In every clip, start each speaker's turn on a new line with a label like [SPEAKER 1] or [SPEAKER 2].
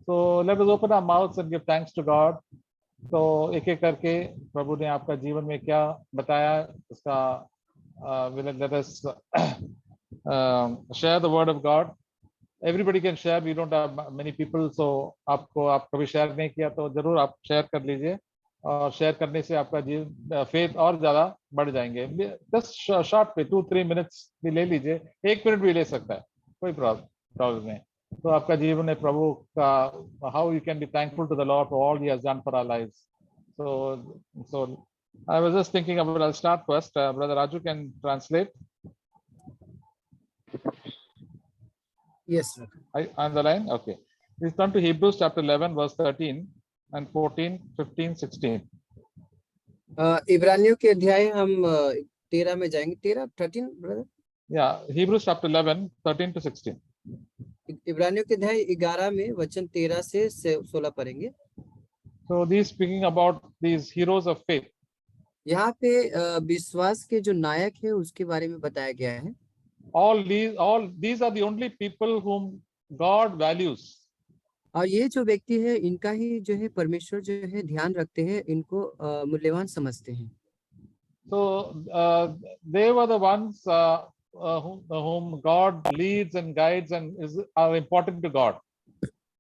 [SPEAKER 1] So let us open our mouths and give thanks to God. तो एक एक करके प्रभु ने आपका जीवन में क्या बताया उसका let us share the word of God. Everybody can share. We don't have many people, so आप कभी शेयर नहीं किया तो जरूर आप शेयर कर लीजिए और शेयर करने से आपका जीवन फेथ और ज्यादा बढ़ जाएंगे. जस्ट शॉर्ट पे 2-3 मिनट्स भी ले लीजिए, 1 मिनट भी ले सकता है, कोई प्रॉब्लम नहीं. तो आपका जीवन है प्रभु का, how you can be thankful to the lord for all he has done for our lives. So I was just thinking about, I'll start first. Brother Raju can translate.
[SPEAKER 2] Yes, sir.
[SPEAKER 1] On the line? Okay. Please turn to Hebrews chapter 11, verse 13 and 14, 15, 16.
[SPEAKER 2] इब्रानियों के अध्याय हम 13 में जाएंगे. 13 brother.
[SPEAKER 1] Yeah, Hebrews chapter 11, 13 to 16.
[SPEAKER 2] इब्रानियों के अध्याय 11 में वचन 13 से 16 पढ़ेंगे.
[SPEAKER 1] So these speaking about these heroes of faith.
[SPEAKER 2] यहाँ पे विश्वास के जो नायक है उसके बारे में बताया गया है.
[SPEAKER 1] All these are the only people whom God values.
[SPEAKER 2] और ये जो व्यक्ति है इनका ही जो है परमेश्वर जो है ध्यान रखते हैं, इनको मूल्यवान समझते हैं.
[SPEAKER 1] So they were the ones whom God leads and guides and are important to God.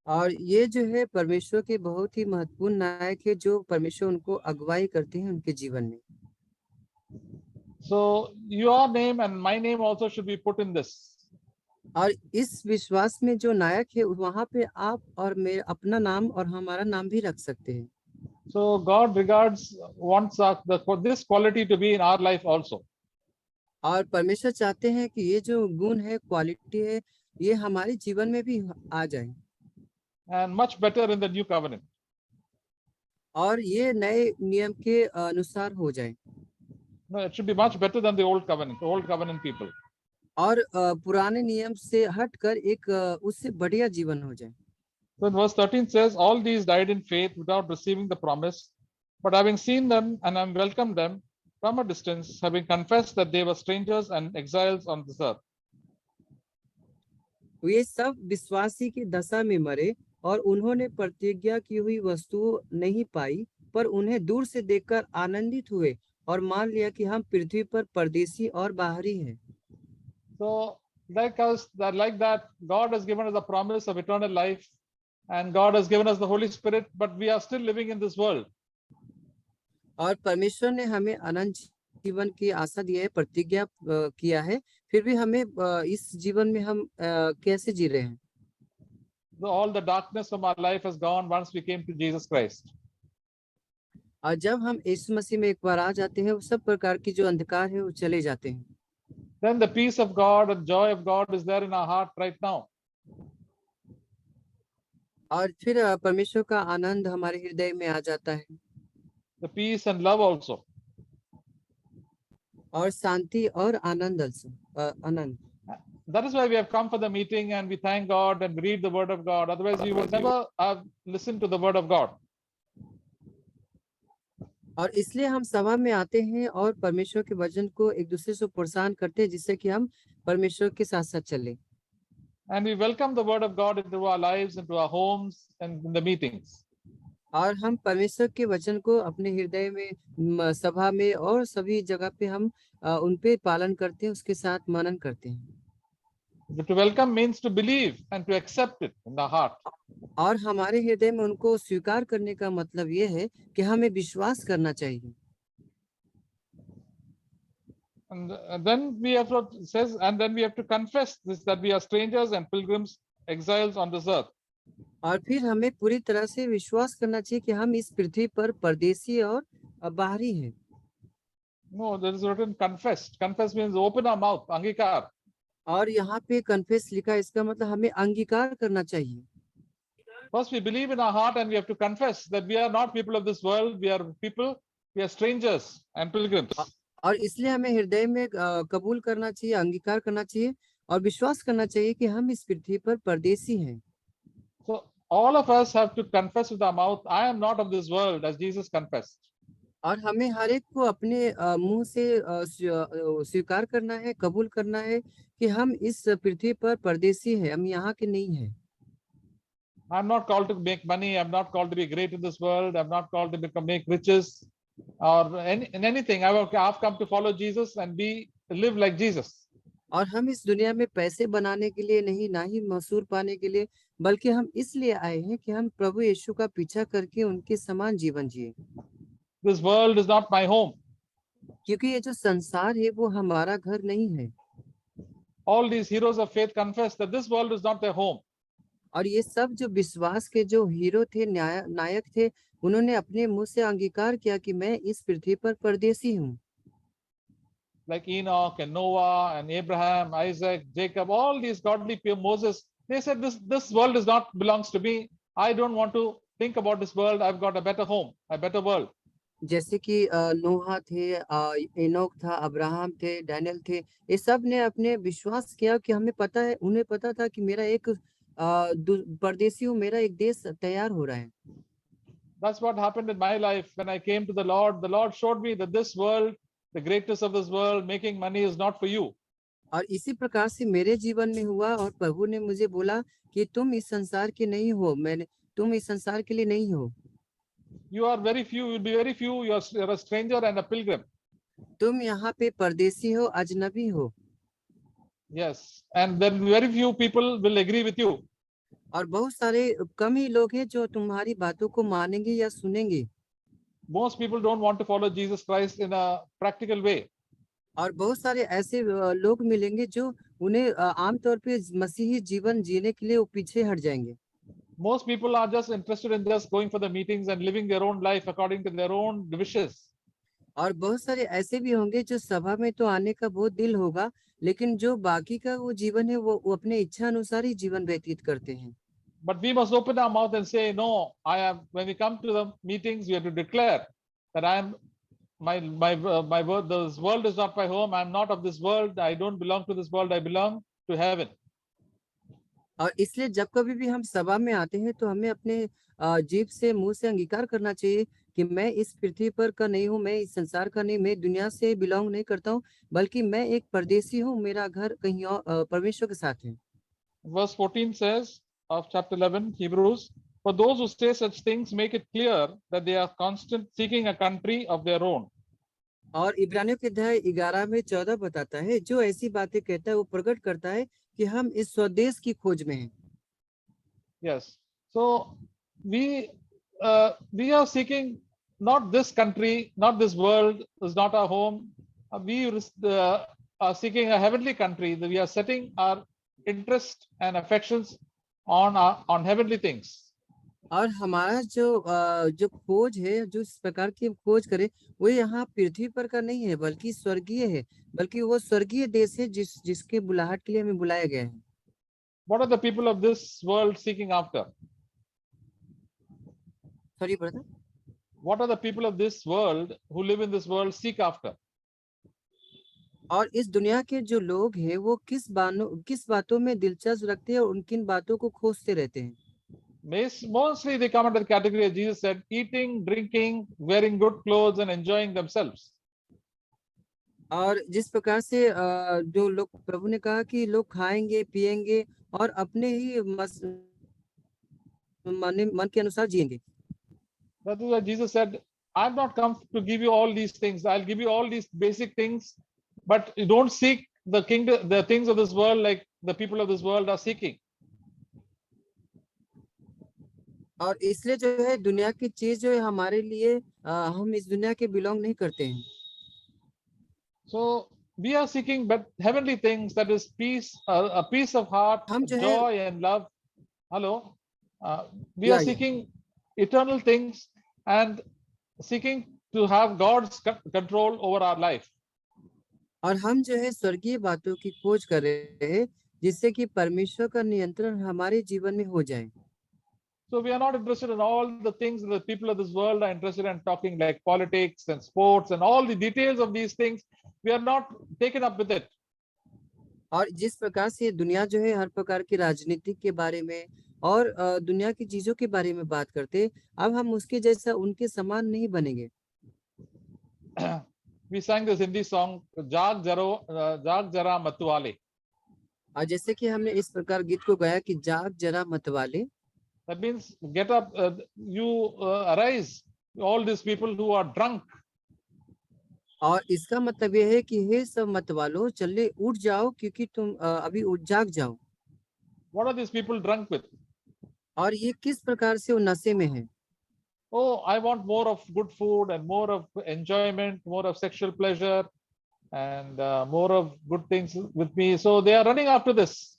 [SPEAKER 2] और ये जो है परमेश्वर के बहुत ही महत्वपूर्ण नायक है जो परमेश्वर उनको अगुवाई करते हैं उनके जीवन में.
[SPEAKER 1] So your name and my name also should be put in this.
[SPEAKER 2] और इस विश्वास में जो नायक है वहां पे आप और मैं अपना नाम और हमारा नाम भी रख सकते हैं.
[SPEAKER 1] So God wants this quality to be in our life also.
[SPEAKER 2] और परमेश्वर चाहते हैं कि ये जो गुण है, क्वालिटी है, ये हमारे जीवन में भी आ जाए.
[SPEAKER 1] And much better in the new covenant.
[SPEAKER 2] और ये नए नियम के अनुसार हो जाए.
[SPEAKER 1] No, it should be much better than the old covenant people.
[SPEAKER 2] और पुराने नियम से हटकर एक उससे बढ़िया जीवन हो जाए.
[SPEAKER 1] So in verse 13 says, all these died in faith without receiving the promise, but having seen them and have welcomed them from a distance, having confessed that they were strangers and exiles on this earth.
[SPEAKER 2] ये सब विश्वासी की दशा में मरे और उन्होंने प्रतिज्ञा की हुई वस्तु नहीं पाई, पर उन्हें दूर से देखकर आनंदित हुए और मान लिया कि हम पृथ्वी पर परदेशी और बाहरी हैं.
[SPEAKER 1] So like that, God has given us a promise of eternal life, and God has given us the Holy Spirit, but we are still living in this world.
[SPEAKER 2] और परमेश्वर ने हमें अनंत जीवन की आशा दी है, प्रतिज्ञा किया है, फिर भी हमें इस जीवन में हम कैसे जी रहे हैं.
[SPEAKER 1] So all the darkness from our life has gone once we came to Jesus Christ.
[SPEAKER 2] और जब हम यीशु मसीह में एक बार आ जाते हैं, वो सब प्रकार की जो अंधकार है वो चले जाते हैं.
[SPEAKER 1] Then the peace of God and joy of God is there in our heart right now.
[SPEAKER 2] और फिर परमेश्वर का आनंद हमारे हृदय में आ जाता है.
[SPEAKER 1] The peace and love also.
[SPEAKER 2] और शांति और Anand Anand.
[SPEAKER 1] That is why we have come for the meeting and we thank God and read the word of God. Otherwise we would never have listened to the word of God.
[SPEAKER 2] और इसलिए हम सभा में आते हैं और परमेश्वर के वचन को एक दूसरे से प्रोत्साहन करते हैं जिससे कि हम परमेश्वर के साथ साथ चलें.
[SPEAKER 1] And we welcome the word of God into our lives, into our homes and in the meetings.
[SPEAKER 2] और हम परमेश्वर के वचन को अपने हृदय में, सभा में और सभी जगह पे हम उन पे पालन करते हैं, उसके साथ मनन करते हैं.
[SPEAKER 1] To welcome means to believe and to accept it in the heart.
[SPEAKER 2] और हमारे हृदय में उनको स्वीकार करने का मतलब ये है कि हमें विश्वास करना चाहिए.
[SPEAKER 1] And then we have to confess this, that we are strangers and pilgrims, exiles on this earth.
[SPEAKER 2] और फिर हमें पूरी तरह से विश्वास करना चाहिए कि हम इस पृथ्वी पर परदेशी और बाहरी हैं.
[SPEAKER 1] No, there is written confessed. Confess means open our mouth, angikar.
[SPEAKER 2] और यहाँ पे कन्फेस लिखा है, इसका मतलब हमें अंगीकार करना चाहिए.
[SPEAKER 1] First we believe in our heart and we have to confess that we are not people of this world. We are strangers and pilgrims.
[SPEAKER 2] और इसलिए हमें हृदय में कबूल करना चाहिए, अंगीकार करना चाहिए और विश्वास करना चाहिए कि हम इस पृथ्वी पर परदेशी हैं.
[SPEAKER 1] So all of us have to confess with our mouth, I am not of this world, as Jesus confessed.
[SPEAKER 2] और हमें हर एक को अपने मुंह से स्वीकार करना है, कबूल करना है कि हम इस पृथ्वी पर परदेशी हैं, हम यहाँ के नहीं हैं.
[SPEAKER 1] I'm not called to make money. I'm not called to be great in this world. I'm not called to make riches or in anything. I've come to follow Jesus and live like Jesus.
[SPEAKER 2] और हम इस दुनिया में पैसे बनाने के लिए नहीं, ना ही मशहूर पाने के लिए, बल्कि हम इसलिए आए हैं कि हम प्रभु यीशु का पीछा करके उनके समान जीवन जिए।
[SPEAKER 1] This world is not my home.
[SPEAKER 2] क्योंकि ये जो संसार है वो हमारा घर नहीं है।
[SPEAKER 1] All these heroes of faith confess that this world is not their home.
[SPEAKER 2] और ये सब जो विश्वास के जो हीरो थे, नायक थे, उन्होंने अपने मुंह से अंगीकार किया कि मैं इस पृथ्वी पर परदेसी हूँ।
[SPEAKER 1] Like Enoch and Noah and Abraham, Isaac, Jacob, all these godly people, Moses, they said this world is not belongs to me. I don't want to think about this world. I've got a better home, a better world.
[SPEAKER 2] जैसे कि नोहा थे, Enoch था, Abraham थे, Daniel थे, ये सब ने अपने विश्वास किया कि हमें पता है, उन्हें पता था कि मेरा एक परदेसी हूँ, मेरा एक देश तैयार हो रहा है।
[SPEAKER 1] That's what happened in my life when I came to the Lord. The Lord showed me that this world, the greatness of this world, making money is not for you.
[SPEAKER 2] और इसी प्रकार से मेरे जीवन में हुआ और प्रभु ने मुझे बोला कि तुम इस संसार के नहीं हो, तुम इस संसार के लिए नहीं हो।
[SPEAKER 1] You are very few. You'll be very few. You're a stranger and a pilgrim.
[SPEAKER 2] तुम यहाँ पे परदेसी हो, अजनबी हो।
[SPEAKER 1] Yes, and then very few people will agree with you.
[SPEAKER 2] और बहुत सारे कम ही लोग हैं जो तुम्हारी बातों को मानेंगे या सुनेंगे।
[SPEAKER 1] Most people don't want to follow Jesus Christ in a practical way.
[SPEAKER 2] और बहुत सारे ऐसे लोग मिलेंगे जो उन्हें आमतौर पे मसीही जीवन जीने के लिए वो पीछे हट जाएंगे।
[SPEAKER 1] Most people are just interested in just going for the meetings and living their own life according to their own wishes.
[SPEAKER 2] और बहुत सारे ऐसे भी होंगे जो सभा में तो आने का बहुत दिल होगा, लेकिन जो बाकी का वो जीवन है वो अपने इच्छा अनुसार ही जीवन व्यतीत करते हैं।
[SPEAKER 1] But we must open our mouth and say, no, when we come to the meetings, we have to declare that my word, this world is not my home. I'm not of this world. I don't belong to this world. I belong to heaven.
[SPEAKER 2] और इसलिए जब कभी भी हम सभा में आते हैं तो हमें अपने जीभ से, मुंह से अंगीकार करना चाहिए कि मैं इस पृथ्वी पर का नहीं हूँ, मैं इस संसार का नहीं, मैं दुनिया से बिलोंग नहीं करता हूँ, बल्कि मैं एक परदेसी हूँ, मेरा घर कहीं और परमेश्वर के साथ है।
[SPEAKER 1] Verse 14 says of chapter 11, Hebrews, for those who say such things make it clear that they are constant seeking a country of their own.
[SPEAKER 2] और इब्रानियों के अध्याय 11 में 14 बताता है, जो ऐसी बातें कहता है वो प्रकट करता है कि हम इस स्वदेश की खोज में हैं।
[SPEAKER 1] Yes. So we are seeking not this country, not this world is not our home. We are seeking a heavenly country. We are setting our interest and affections on heavenly things.
[SPEAKER 2] और हमारा जो खोज है, जो इस प्रकार की खोज करे, वो यहाँ पृथ्वी पर का नहीं है, बल्कि स्वर्गीय है, बल्कि वो स्वर्गीय देश है जिसके बुलाहट के लिए हमें बुलाया गया है।
[SPEAKER 1] What are the people of this world seeking after?
[SPEAKER 2] Sorry brother.
[SPEAKER 1] What are the people of this world who live in this world seek after?
[SPEAKER 2] और इस दुनिया के जो लोग हैं वो किस बातों में दिलचस्प रखते हैं और उन किन बातों को खोजते रहते हैं?
[SPEAKER 1] Mostly they come under the category, as Jesus said, eating, drinking, wearing good clothes and enjoying themselves.
[SPEAKER 2] और जिस प्रकार से जो लोग, प्रभु ने कहा कि लोग खाएंगे, पिएंगे और अपने ही मन के अनुसार जिएंगे।
[SPEAKER 1] That is why Jesus said, I've not come to give you all these things. I'll give you all these basic things, but you don't seek the kingdom, the things of this world like the people of this world are seeking.
[SPEAKER 2] और इसलिए जो है दुनिया की चीज जो है हमारे लिए, हम इस दुनिया के बिलोंग नहीं करते हैं।
[SPEAKER 1] So we are seeking but heavenly things, that is peace, a peace of heart, joy and love. Hello, we are seeking eternal things and seeking to have God's control over our life.
[SPEAKER 2] और हम जो है स्वर्गीय बातों की खोज कर रहे हैं जिससे कि परमेश्वर का नियंत्रण हमारे जीवन में हो जाए।
[SPEAKER 1] So we are not interested in all the things that the people of this world are interested in talking, like politics and sports and all the details of these things. We are not taken up with it.
[SPEAKER 2] और जिस प्रकार से दुनिया जो है हर प्रकार की राजनीति के बारे में और दुनिया की चीजों के बारे में बात करते, अब हम उसके जैसा, उनके समान नहीं बनेंगे।
[SPEAKER 1] We sang this Hindi song, जाग जरा मतवाले.
[SPEAKER 2] और जैसे कि हमने इस प्रकार गीत को गाया कि जाग जरा मतवाले,
[SPEAKER 1] That means get up, arise, all these people who are drunk.
[SPEAKER 2] और इसका मतलब यह है कि हे सब मत वालों, चले उठ जाओ, क्योंकि तुम अभी जाग जाओ।
[SPEAKER 1] What are these people drunk with?
[SPEAKER 2] और ये किस प्रकार से वो नशे में है?
[SPEAKER 1] Oh, I want more of good food and more of enjoyment, more of sexual pleasure, and more of good things with me. So they are running after this.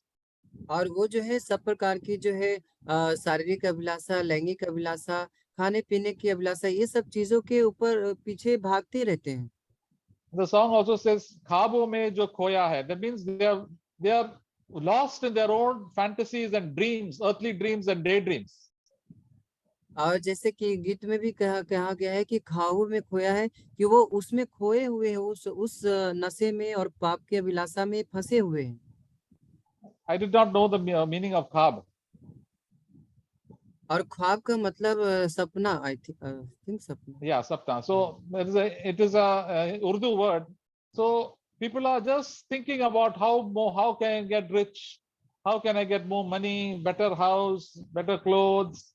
[SPEAKER 2] और वो जो है सब प्रकार की जो है शारीरिक अभिलाषा, लैंगिक अभिलाषा, खाने पीने की अभिलाषा, ये सब चीजों के ऊपर पीछे भागते रहते हैं।
[SPEAKER 1] The song also says, "Khabo mein jo khoya hai." That means they are lost in their own fantasies and dreams, earthly dreams and daydreams.
[SPEAKER 2] और जैसे कि गीत में भी कहा गया है कि खाओ में खोया है, कि वो उसमें खोए हुए हैं, उस नशे में और पाप की अभिलाषा में फंसे हुए हैं।
[SPEAKER 1] I did not know the meaning of khab.
[SPEAKER 2] और ख्वाब का मतलब सपना, आई थिंक सपना।
[SPEAKER 1] Yeah, sapna. So it is a Urdu word. So people are just thinking about how can I get rich, how can I get more money, better house, better clothes,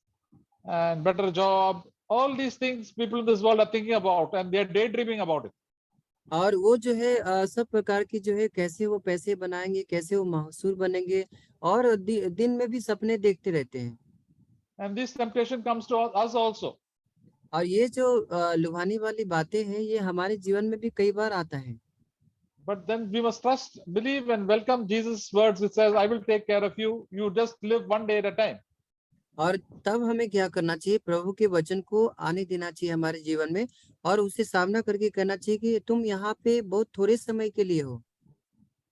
[SPEAKER 1] and better job. All these things people in this world are thinking about, and they are daydreaming about it.
[SPEAKER 2] और वो जो है सब प्रकार की जो है, कैसे वो पैसे बनाएंगे, कैसे वो मशहूर बनेंगे, और दिन में भी सपने देखते रहते हैं।
[SPEAKER 1] And this temptation comes to us also.
[SPEAKER 2] और ये जो लुभाने वाली बातें हैं, ये हमारे जीवन में भी कई बार आता है।
[SPEAKER 1] But then we must trust, believe, and welcome Jesus' words, which says, "I will take care of you. You just live one day at a time."
[SPEAKER 2] और तब हमें क्या करना चाहिए? प्रभु के वचन को आने देना चाहिए हमारे जीवन में, और उससे सामना करके कहना चाहिए कि तुम यहाँ पे बहुत थोड़े समय के लिए हो।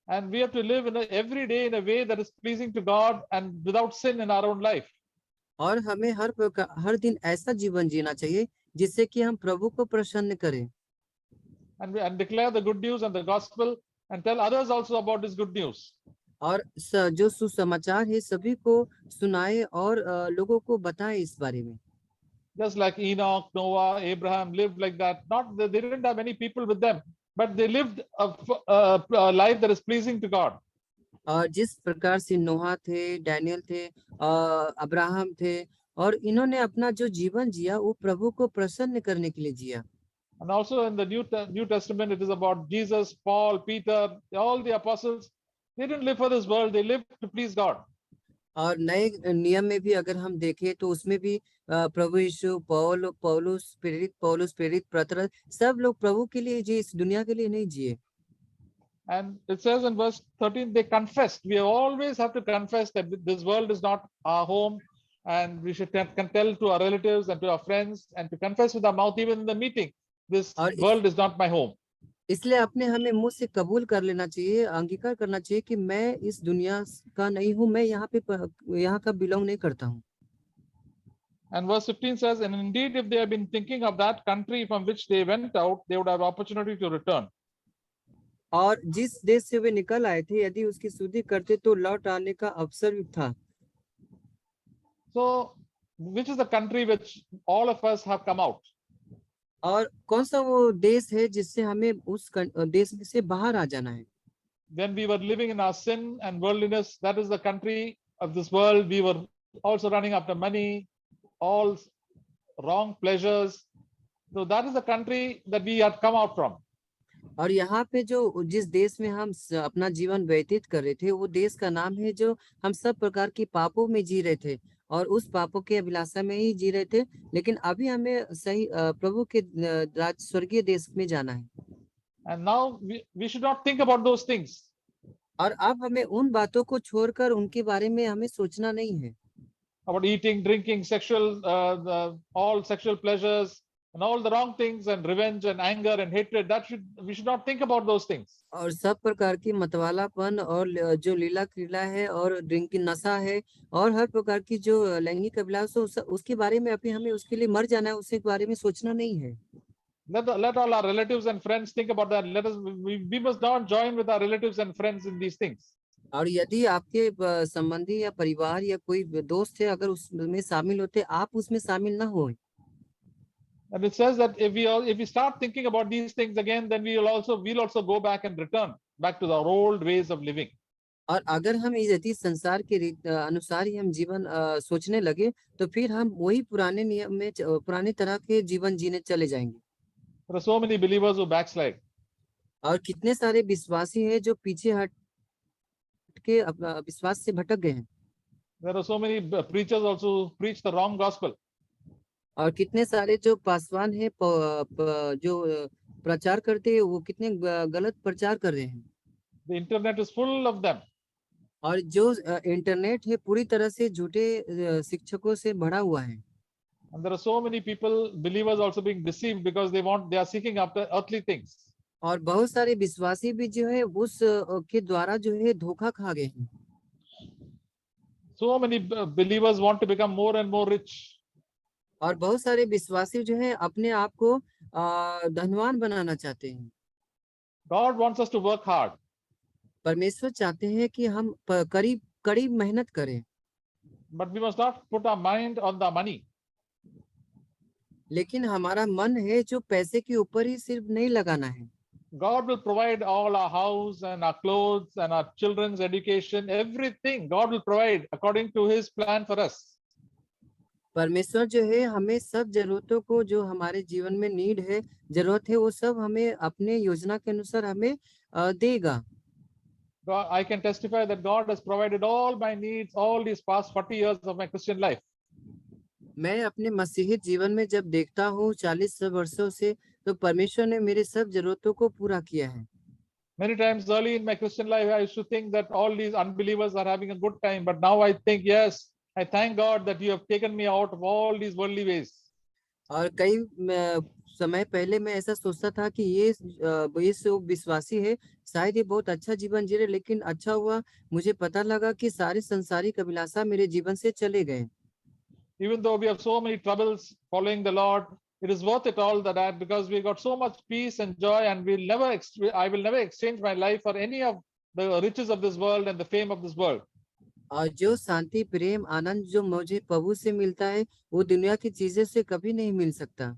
[SPEAKER 1] And we have to live every day in a way that is pleasing to God and without sin in our own life.
[SPEAKER 2] और हमें हर दिन ऐसा जीवन जीना चाहिए जिससे कि हम प्रभु को प्रसन्न करें,
[SPEAKER 1] And declare the good news and the gospel and tell others also about this good news.
[SPEAKER 2] और जो सुसमाचार है सभी को सुनाए और लोगों को बताए इस बारे में।
[SPEAKER 1] Just like Enoch, Noah, Abraham lived like that. Not they didn't have many people with them, but they lived a life that is pleasing to God.
[SPEAKER 2] और जिस प्रकार से नोहा थे, डैनियल थे, अब्राहम थे, और इन्होंने अपना जो जीवन जिया वो प्रभु को प्रसन्न करने के लिए जिया।
[SPEAKER 1] And also in the New Testament, it is about Jesus, Paul, Peter, all the apostles. They didn't live for this world. They lived to please God.
[SPEAKER 2] और नए नियम में भी अगर हम देखें तो उसमें भी प्रभु यीशु, पौलुस प्रेरित, पतरस, सब लोग प्रभु के लिए जिए, इस दुनिया के लिए नहीं जिए।
[SPEAKER 1] And it says in verse 13, they confessed. We always have to confess that this world is not our home, and we should tell to our relatives and to our friends and to confess with our mouth, even in the meeting, this
[SPEAKER 2] और
[SPEAKER 1] world is not my home.
[SPEAKER 2] इसलिए अपने हमें मुंह से कबूल कर लेना चाहिए, अंगीकार करना चाहिए कि मैं इस दुनिया का नहीं हूँ, मैं यहाँ का बिलोंग नहीं करता हूँ।
[SPEAKER 1] And verse 15 says, and indeed, if they had been thinking of that country from which they went out, they would have opportunity to return.
[SPEAKER 2] और जिस देश से वे निकल आए थे, यदि उसकी शुद्धि करते तो लौट आने का अवसर भी था।
[SPEAKER 1] So, which is the country which all of us have come out?
[SPEAKER 2] और कौन सा वो देश है जिससे हमें उस देश में से बाहर आ जाना है?
[SPEAKER 1] When we were living in our sin and worldliness, that is the country of this world. We were also running after money, all wrong pleasures. So that is the country that we had come out from.
[SPEAKER 2] और यहाँ पे जो जिस देश में हम अपना जीवन व्यतीत कर रहे थे, वो देश का नाम है जो हम सब प्रकार की पापों में जी रहे थे और उस पापों के अभिलाषा में ही जी रहे थे। लेकिन अभी हमें सही प्रभु के स्वर्गीय देश में जाना है।
[SPEAKER 1] And now we should not think about those things.
[SPEAKER 2] और अब हमें उन बातों को छोड़कर उनके बारे में हमें सोचना नहीं है।
[SPEAKER 1] About eating, drinking, all sexual pleasures, and all the wrong things, and revenge and anger and hatred. We should not think about those things.
[SPEAKER 2] और सब प्रकार की मतवालापन और जो लीला क्रीड़ा है और ड्रिंकिंग नशा है और हर प्रकार की जो लैंगिक अभिलाष उसके बारे में अभी हमें उसके लिए मर जाना है, उसके बारे में सोचना नहीं है।
[SPEAKER 1] Let all our relatives and friends think about that. We must not join with our relatives and friends in these things.
[SPEAKER 2] और यदि आपके संबंधी या परिवार या कोई दोस्त है, अगर उसमें शामिल होते, आप उसमें शामिल ना हो।
[SPEAKER 1] And it says that if we start thinking about these things again, then we'll also go back and return back to our old ways of living.
[SPEAKER 2] और अगर हम यदि संसार के अनुसार ही हम जीवन सोचने लगे तो फिर हम वही पुराने नियम में पुराने तरह के जीवन जीने चले जाएंगे।
[SPEAKER 1] There are so many believers who backslide.
[SPEAKER 2] और कितने सारे विश्वासी हैं जो पीछे हट के विश्वास से भटक गए हैं।
[SPEAKER 1] There are so many preachers also who preach the wrong gospel.
[SPEAKER 2] और कितने सारे जो पासवान हैं जो प्रचार करते हैं वो कितने गलत प्रचार कर रहे हैं।
[SPEAKER 1] The internet is full of them.
[SPEAKER 2] और जो इंटरनेट है पूरी तरह से झूठे शिक्षकों से भरा हुआ है।
[SPEAKER 1] And there are so many people, believers also being deceived because they are seeking after earthly things.
[SPEAKER 2] और बहुत सारे विश्वासी भी जो है उस के द्वारा जो है धोखा खा गए हैं।
[SPEAKER 1] So many believers want to become more and more rich.
[SPEAKER 2] और बहुत सारे विश्वासी जो है अपने आप को धनवान बनाना चाहते हैं।
[SPEAKER 1] God wants us to work hard.
[SPEAKER 2] परमेश्वर चाहते हैं कि हम कड़ी मेहनत करें।
[SPEAKER 1] But we must not put our mind on the money.
[SPEAKER 2] लेकिन हमारा मन है जो पैसे के ऊपर ही सिर्फ नहीं लगाना है।
[SPEAKER 1] God will provide all our house and our clothes and our children's education, everything. God will provide according to His plan for us.
[SPEAKER 2] परमेश्वर जो है हमें सब जरूरतों को जो हमारे जीवन में नीड है जरूरत है वो सब हमें अपने योजना के अनुसार हमें देगा।
[SPEAKER 1] I can testify that God has provided all my needs all these past 40 years of my Christian life.
[SPEAKER 2] मैं अपने मसीही जीवन में जब देखता हूँ 40 वर्षों से तो परमेश्वर ने मेरे सब जरूरतों को पूरा किया है।
[SPEAKER 1] Many times early in my Christian life, I used to think that all these unbelievers are having a good time. But now I think, yes, I thank God that you have taken me out of all these worldly ways.
[SPEAKER 2] और कई समय पहले मैं ऐसा सोचता था कि ये जो विश्वासी है शायद ये बहुत अच्छा जीवन जी रहे, लेकिन अच्छा हुआ मुझे पता लगा कि सारे संसारिक अभिलाषा मेरे जीवन से चले गए।
[SPEAKER 1] Even though we have so many troubles following the Lord, it is worth it all that because we got so much peace and joy, and I will never exchange my life for any of the riches of this world and the fame of this world.
[SPEAKER 2] और जो शांति प्रेम आनंद जो मुझे प्रभु से मिलता है वो दुनिया की चीजें से कभी नहीं मिल सकता।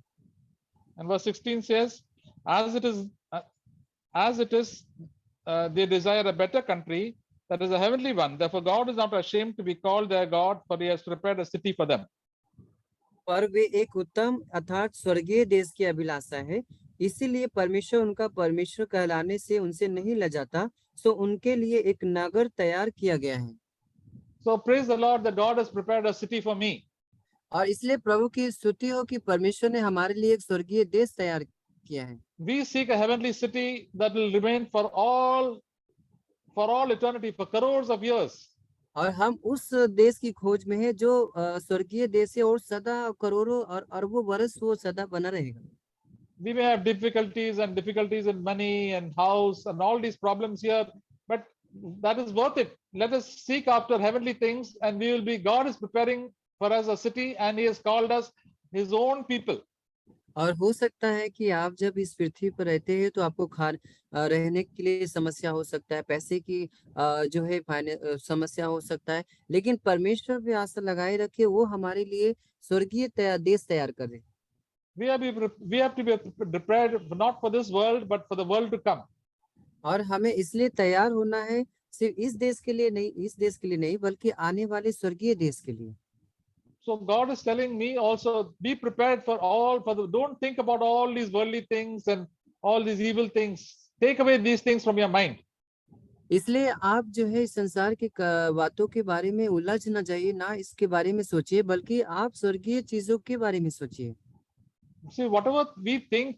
[SPEAKER 1] And verse 16 says, as it is, they desire a better country, that is a heavenly one. Therefore, God is not ashamed to be called their God, for He has prepared a city for them.
[SPEAKER 2] पर वे एक उत्तम अर्थात स्वर्गीय देश की अभिलाषा है, इसीलिए परमेश्वर उनका परमेश्वर कहलाने से उनसे नहीं लजाता, सो उनके लिए एक नगर तैयार किया गया है।
[SPEAKER 1] So praise the Lord that God has prepared a city for me.
[SPEAKER 2] और इसलिए प्रभु की स्तुति हो कि परमेश्वर ने हमारे लिए एक स्वर्गीय देश तैयार किया है।
[SPEAKER 1] We seek a heavenly city that will remain for all eternity, for crores of years.
[SPEAKER 2] और हम उस देश की खोज में है जो स्वर्गीय देश है और सदा करोड़ों और अरबों वर्ष वो सदा बना रहेगा।
[SPEAKER 1] We may have difficulties in money and house and all these problems here, but that is worth it. Let us seek after heavenly things, and God is preparing for us a city, and He has called us His own people.
[SPEAKER 2] और हो सकता है कि आप जब इस पृथ्वी पर रहते हैं तो आपको रहने के लिए समस्या हो सकता है, पैसे की जो है समस्या हो सकता है, लेकिन परमेश्वर पे आशा लगाए रखे वो हमारे लिए स्वर्गीय देश तैयार कर रहे हैं।
[SPEAKER 1] We have to be prepared not for this world but for the world to come.
[SPEAKER 2] और हमें इसलिए तैयार होना है सिर्फ इस देश के लिए नहीं बल्कि आने वाले स्वर्गीय देश के लिए।
[SPEAKER 1] So God is telling me also, be prepared don't think about all these worldly things and all these evil things. Take away these things from your mind.
[SPEAKER 2] इसलिए आप जो है संसार के बातों के बारे में उलझना चाहिए, ना इसके बारे में सोचिए बल्कि आप स्वर्गीय चीजों के बारे में सोचिए।
[SPEAKER 1] See, whatever we think,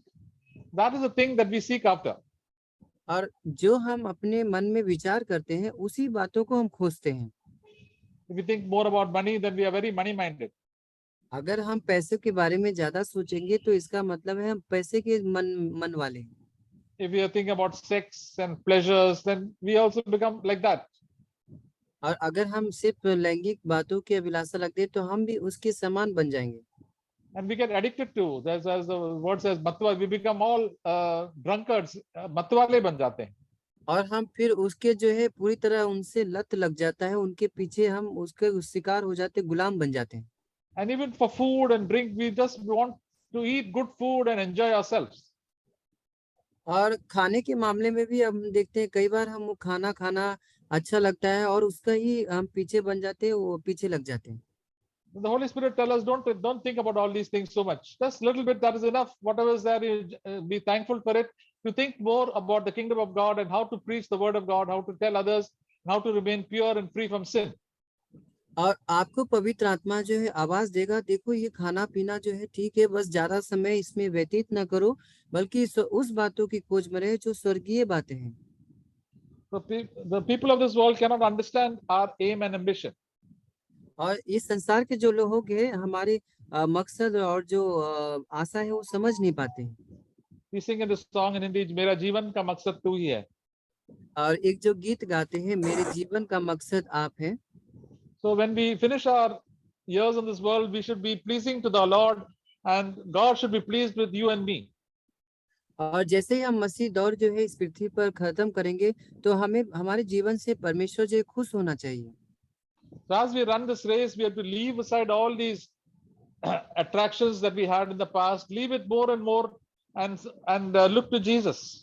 [SPEAKER 1] that is the thing that we seek after.
[SPEAKER 2] और जो हम अपने मन में विचार करते हैं उसी बातों को हम खोजते हैं।
[SPEAKER 1] If we think more about money, then we are very money minded.
[SPEAKER 2] अगर हम पैसे के बारे में ज्यादा सोचेंगे तो इसका मतलब है हम पैसे के मन वाले हैं।
[SPEAKER 1] If we are thinking about sex and pleasures, then we also become like that.
[SPEAKER 2] और अगर हम सिर्फ लैंगिक बातों की अभिलाषा रखते हैं तो हम भी उसके समान बन जाएंगे।
[SPEAKER 1] And we get addicted to, as the word says, matwa, we become all drunkards, matwale ban jate hain.
[SPEAKER 2] और हम फिर उसके जो है पूरी तरह उनसे लत लग जाता है, उनके पीछे हम उसके शिकार हो जाते, गुलाम बन जाते हैं।
[SPEAKER 1] And even for food and drink, we just want to eat good food and enjoy ourselves.
[SPEAKER 2] और खाने के मामले में भी हम देखते हैं कई बार हम खाना खाना अच्छा लगता है और उसका ही हम पीछे बन जाते हैं, वो पीछे लग जाते हैं।
[SPEAKER 1] The Holy Spirit tell us don't think about all these things so much. Just little bit, that is enough. Whatever is there, you be thankful for it. To think more about the kingdom of God and how to preach the word of God, how to tell others, how to remain pure and free from sin.
[SPEAKER 2] और आपको पवित्र आत्मा जो है आवाज देगा, देखो ये खाना पीना जो है ठीक है, बस ज्यादा समय इसमें व्यतीत ना करो, बल्कि उस बातों की खोज में रहे जो स्वर्गीय बातें हैं।
[SPEAKER 1] So the people of this world cannot understand our aim and ambition.
[SPEAKER 2] और इस संसार के जो लोग हैं हमारे मकसद और जो आशा है वो समझ नहीं पाते हैं।
[SPEAKER 1] We sing in this song in Hindi, मेरा जीवन का मकसद तू ही है.
[SPEAKER 2] और एक जो गीत गाते हैं, मेरे जीवन का मकसद आप है।
[SPEAKER 1] So when we finish our years in this world, we should be pleasing to the Lord, and God should be pleased with you and me.
[SPEAKER 2] और जैसे ही हम मसीह दौर जो है इस पृथ्वी पर खत्म करेंगे, तो हमें हमारे जीवन से परमेश्वर जो है खुश होना चाहिए।
[SPEAKER 1] So as we run this race, we have to leave aside all these attractions that we had in the past, leave it more and more, and look to Jesus.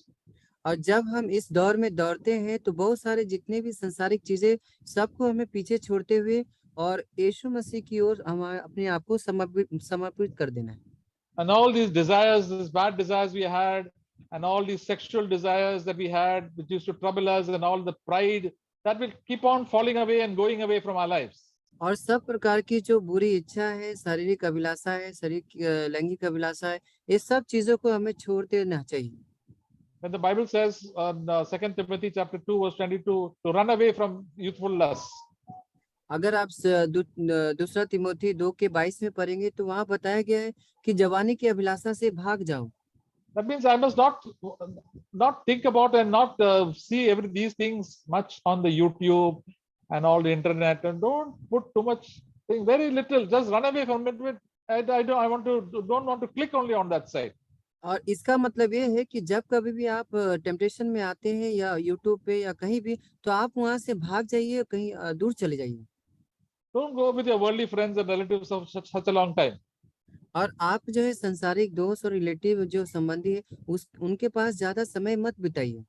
[SPEAKER 2] और जब हम इस दौर में दौड़ते हैं तो बहुत सारे जितने भी संसारिक चीजें सबको हमें पीछे छोड़ते हुए और यीशु मसीह की ओर हमारे अपने आप को समर्पित कर देना है।
[SPEAKER 1] And all these desires, these bad desires we had, and all these sexual desires that we had, which used to trouble us, and all the pride, that will keep on falling away and going away from our lives.
[SPEAKER 2] और सब प्रकार की जो बुरी इच्छा है, शारीरिक अभिलाषा है, लैंगिक अभिलाषा है, ये सब चीजों को हमें छोड़ देना चाहिए।
[SPEAKER 1] When the Bible says on 2 Timothy chapter 2 verse 22 to run away from youthful lusts.
[SPEAKER 2] अगर आप दूसरा तिमोथी 2:22 में पढ़ेंगे तो वहां बताया गया है कि जवानी की अभिलाषा से भाग जाओ।
[SPEAKER 1] That means I must not think about and not see these things much on the YouTube and all the internet, and don't put too much thing. Very little, just run away from it. Don't want to click only on that side.
[SPEAKER 2] और इसका मतलब ये है कि जब कभी भी आप टेम्पटेशन में आते हैं या यूट्यूब पे या कहीं भी, तो आप वहां से भाग जाइए, कहीं दूर चले जाइए।
[SPEAKER 1] Don't go with your worldly friends and relatives of such a long time.
[SPEAKER 2] और आप जो है संसारिक दोस्त और रिलेटिव जो संबंधी है उनके पास ज्यादा समय मत बिताइए।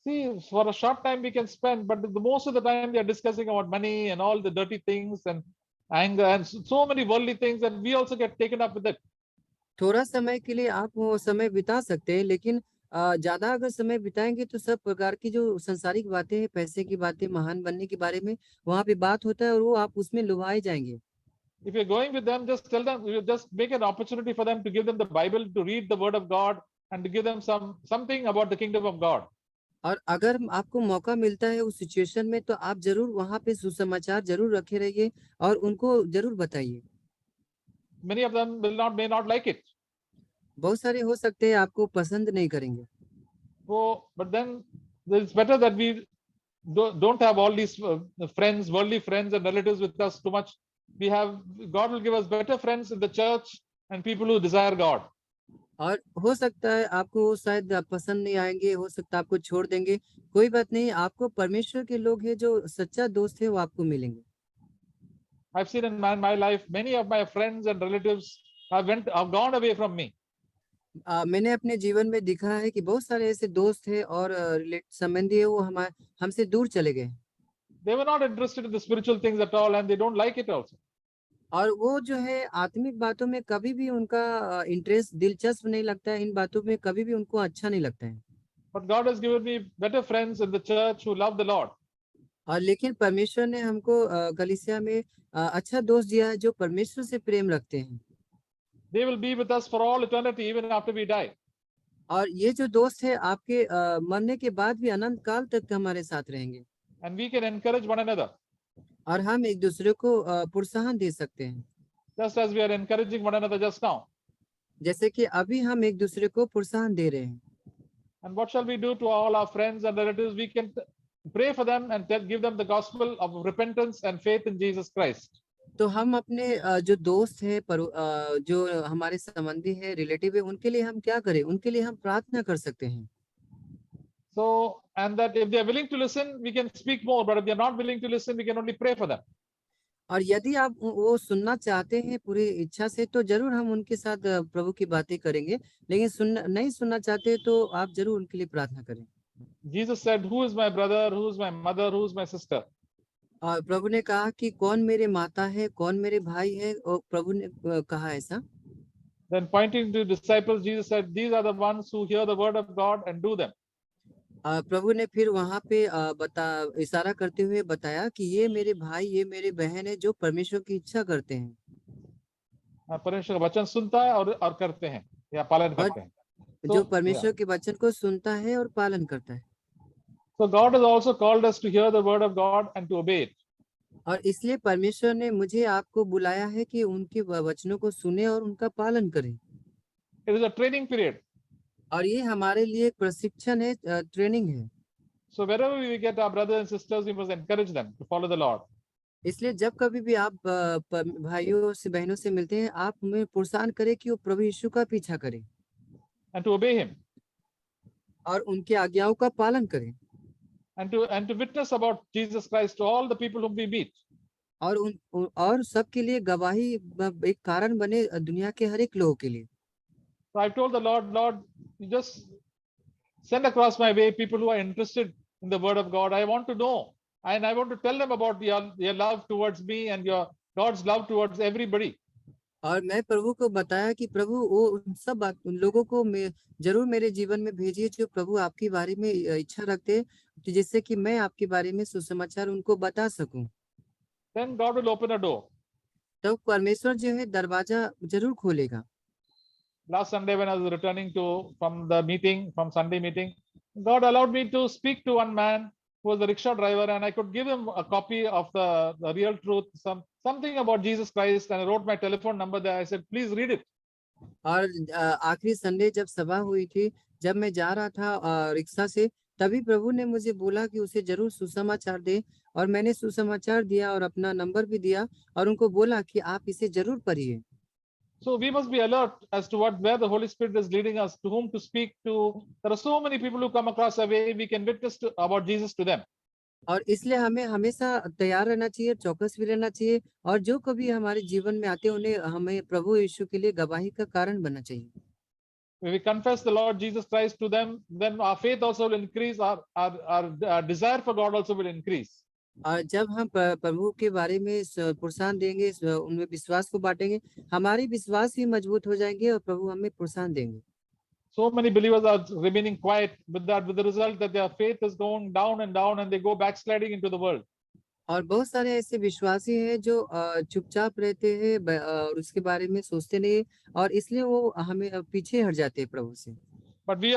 [SPEAKER 1] See, for a short time we can spend, but the most of the time we are discussing about money and all the dirty things and anger and so many worldly things, and we also get taken up with it.
[SPEAKER 2] थोड़ा समय के लिए आप वो समय बिता सकते हैं, लेकिन ज्यादा अगर समय बिताएंगे तो सब प्रकार की जो संसारिक बातें हैं, पैसे की बातें, महान बनने के बारे में वहां पे बात होता है और वो आप उसमें लुभाए जाएंगे।
[SPEAKER 1] If you're going with them, just tell them, you just make an opportunity for them to give them the Bible, to read the Word of God, and to give them something about the kingdom of God.
[SPEAKER 2] और अगर आपको मौका मिलता है उस situation में, तो आप जरूर वहां पे सुसमाचार जरूर रखे रहिए और उनको जरूर बताइए।
[SPEAKER 1] Many of them may not like it.
[SPEAKER 2] बहुत सारे हो सकते हैं आपको पसंद नहीं करेंगे।
[SPEAKER 1] So, but then it's better that we don't have all these friends, worldly friends and relatives with us too much. God will give us better friends in the church and people who desire God.
[SPEAKER 2] और हो सकता है आपको वो शायद पसंद नहीं आएंगे, हो सकता है आपको छोड़ देंगे, कोई बात नहीं, आपको परमेश्वर के लोग हैं जो सच्चा दोस्त है वो आपको मिलेंगे।
[SPEAKER 1] I've seen in my life many of my friends and relatives have gone away from me.
[SPEAKER 2] मैंने अपने जीवन में देखा है कि बहुत सारे ऐसे दोस्त हैं और संबंधी है, वो हमसे दूर चले गए।
[SPEAKER 1] They were not interested in the spiritual things at all, and they don't like it also.
[SPEAKER 2] और वो जो है आत्मिक बातों में कभी भी उनका इंटरेस्ट, दिलचस्प नहीं लगता है, इन बातों में कभी भी उनको अच्छा नहीं लगता है।
[SPEAKER 1] But God has given me better friends in the church who love the Lord.
[SPEAKER 2] और लेकिन परमेश्वर ने हमको कलीसिया में अच्छा दोस्त दिया है जो परमेश्वर से प्रेम रखते हैं।
[SPEAKER 1] They will be with us for all eternity, even after we die.
[SPEAKER 2] और ये जो दोस्त है आपके मरने के बाद भी अनंत काल तक हमारे साथ रहेंगे।
[SPEAKER 1] And we can encourage one another,
[SPEAKER 2] और हम एक दूसरे को प्रोत्साहन दे सकते हैं,
[SPEAKER 1] just as we are encouraging one another just now.
[SPEAKER 2] जैसे कि अभी हम एक दूसरे को प्रोत्साहन दे रहे हैं।
[SPEAKER 1] And what shall we do to all our friends and relatives? We can pray for them and give them the gospel of repentance and faith in Jesus Christ.
[SPEAKER 2] तो हम अपने जो दोस्त है जो हमारे संबंधी है, रिलेटिव है, उनके लिए हम क्या करें? उनके लिए हम प्रार्थना कर सकते हैं।
[SPEAKER 1] So, and that if they are willing to listen, we can speak more. But if they are not willing to listen, we can only pray for them.
[SPEAKER 2] और यदि आप वो सुनना चाहते हैं पूरी इच्छा से तो जरूर हम उनके साथ प्रभु की बातें करेंगे, लेकिन नहीं सुनना चाहते तो आप जरूर उनके लिए प्रार्थना करें।
[SPEAKER 1] Jesus said, who is my brother, who is my mother, who is my sister?
[SPEAKER 2] और प्रभु ने कहा कि कौन मेरे माता है, कौन मेरे भाई है, और प्रभु ने कहा ऐसा।
[SPEAKER 1] Then pointing to disciples, Jesus said, these are the ones who hear the word of God and do them.
[SPEAKER 2] प्रभु ने फिर वहां पे इशारा करते हुए बताया कि ये मेरे भाई, ये मेरे बहन है जो परमेश्वर की इच्छा करते हैं
[SPEAKER 1] परमेश्वर का वचन सुनता है और करते हैं या पालन
[SPEAKER 2] और
[SPEAKER 1] करते हैं.
[SPEAKER 2] जो
[SPEAKER 1] So, yeah.
[SPEAKER 2] परमेश्वर के वचन को सुनता है और पालन करता है।
[SPEAKER 1] So God has also called us to hear the word of God and to obey it.
[SPEAKER 2] और इसलिए परमेश्वर ने मुझे आपको बुलाया है कि उनके वचनों को सुने और उनका पालन करें।
[SPEAKER 1] It is a training period.
[SPEAKER 2] और ये हमारे लिए एक प्रशिक्षण है, ट्रेनिंग है।
[SPEAKER 1] So wherever we get our brothers and sisters, we must encourage them to follow the Lord.
[SPEAKER 2] इसलिए जब कभी भी आप भाइयों से बहनों से मिलते हैं, आप उन्हें प्रोत्साहन करें कि वो प्रभु यीशु का पीछा करें
[SPEAKER 1] And to obey him.
[SPEAKER 2] और उनकी आज्ञाओं का पालन करें
[SPEAKER 1] And to witness about Jesus Christ to all the people whom we meet.
[SPEAKER 2] और और सबके लिए गवाही एक कारण बने दुनिया के हर एक लोगों के लिए।
[SPEAKER 1] So I told the Lord, you just send across my way people who are interested in the word of God. I want to know, and I want to tell them about your love towards me and your God's love towards everybody.
[SPEAKER 2] और मैं प्रभु को बताया कि प्रभु वो उन लोगों को जरूर मेरे जीवन में भेजिए जो प्रभु आपके बारे में इच्छा रखते हैं, जिससे कि मैं आपके बारे में सुसमाचार उनको बता सकूं।
[SPEAKER 1] Then God will open a door.
[SPEAKER 2] तो परमेश्वर जो है दरवाजा जरूर खोलेगा।
[SPEAKER 1] Last Sunday when I was returning from Sunday meeting, God allowed me to speak to one man who was a rickshaw driver, and I could give him a copy of the real truth, something about Jesus Christ, and I wrote my telephone number there. I said, please read it.
[SPEAKER 2] और आखिरी Sunday जब सभा हुई थी, जब मैं जा रहा था रिक्शा से, तभी प्रभु ने मुझे बोला कि उसे जरूर सुसमाचार दे, और मैंने सुसमाचार दिया और अपना नंबर भी दिया और उनको बोला कि आप इसे जरूर पढ़िए।
[SPEAKER 1] So we must be alert as to where the Holy Spirit is leading us, to whom to speak to. There are so many people who come across our way, we can witness about Jesus to them.
[SPEAKER 2] और इसलिए हमें हमेशा तैयार रहना चाहिए, चौकस भी रहना चाहिए, और जो कभी हमारे जीवन में आते हैं उन्हें हमें प्रभु यीशु के लिए गवाही का कारण बनना चाहिए।
[SPEAKER 1] When we confess the Lord Jesus Christ to them, then our faith also will increase, our desire for God also will increase.
[SPEAKER 2] और जब हम प्रभु के बारे में प्रोत्साहन देंगे, उनमें विश्वास को बांटेंगे, हमारे विश्वास भी मजबूत हो जाएंगे और प्रभु हमें प्रोत्साहन देंगे।
[SPEAKER 1] So many believers are remaining quiet with the result that their faith is going down and down, and they go backsliding into the world.
[SPEAKER 2] और बहुत सारे ऐसे विश्वासी हैं जो चुपचाप रहते हैं और उसके बारे में सोचते नहीं, और इसलिए वो हमें पीछे हट जाते हैं प्रभु से।
[SPEAKER 1] But we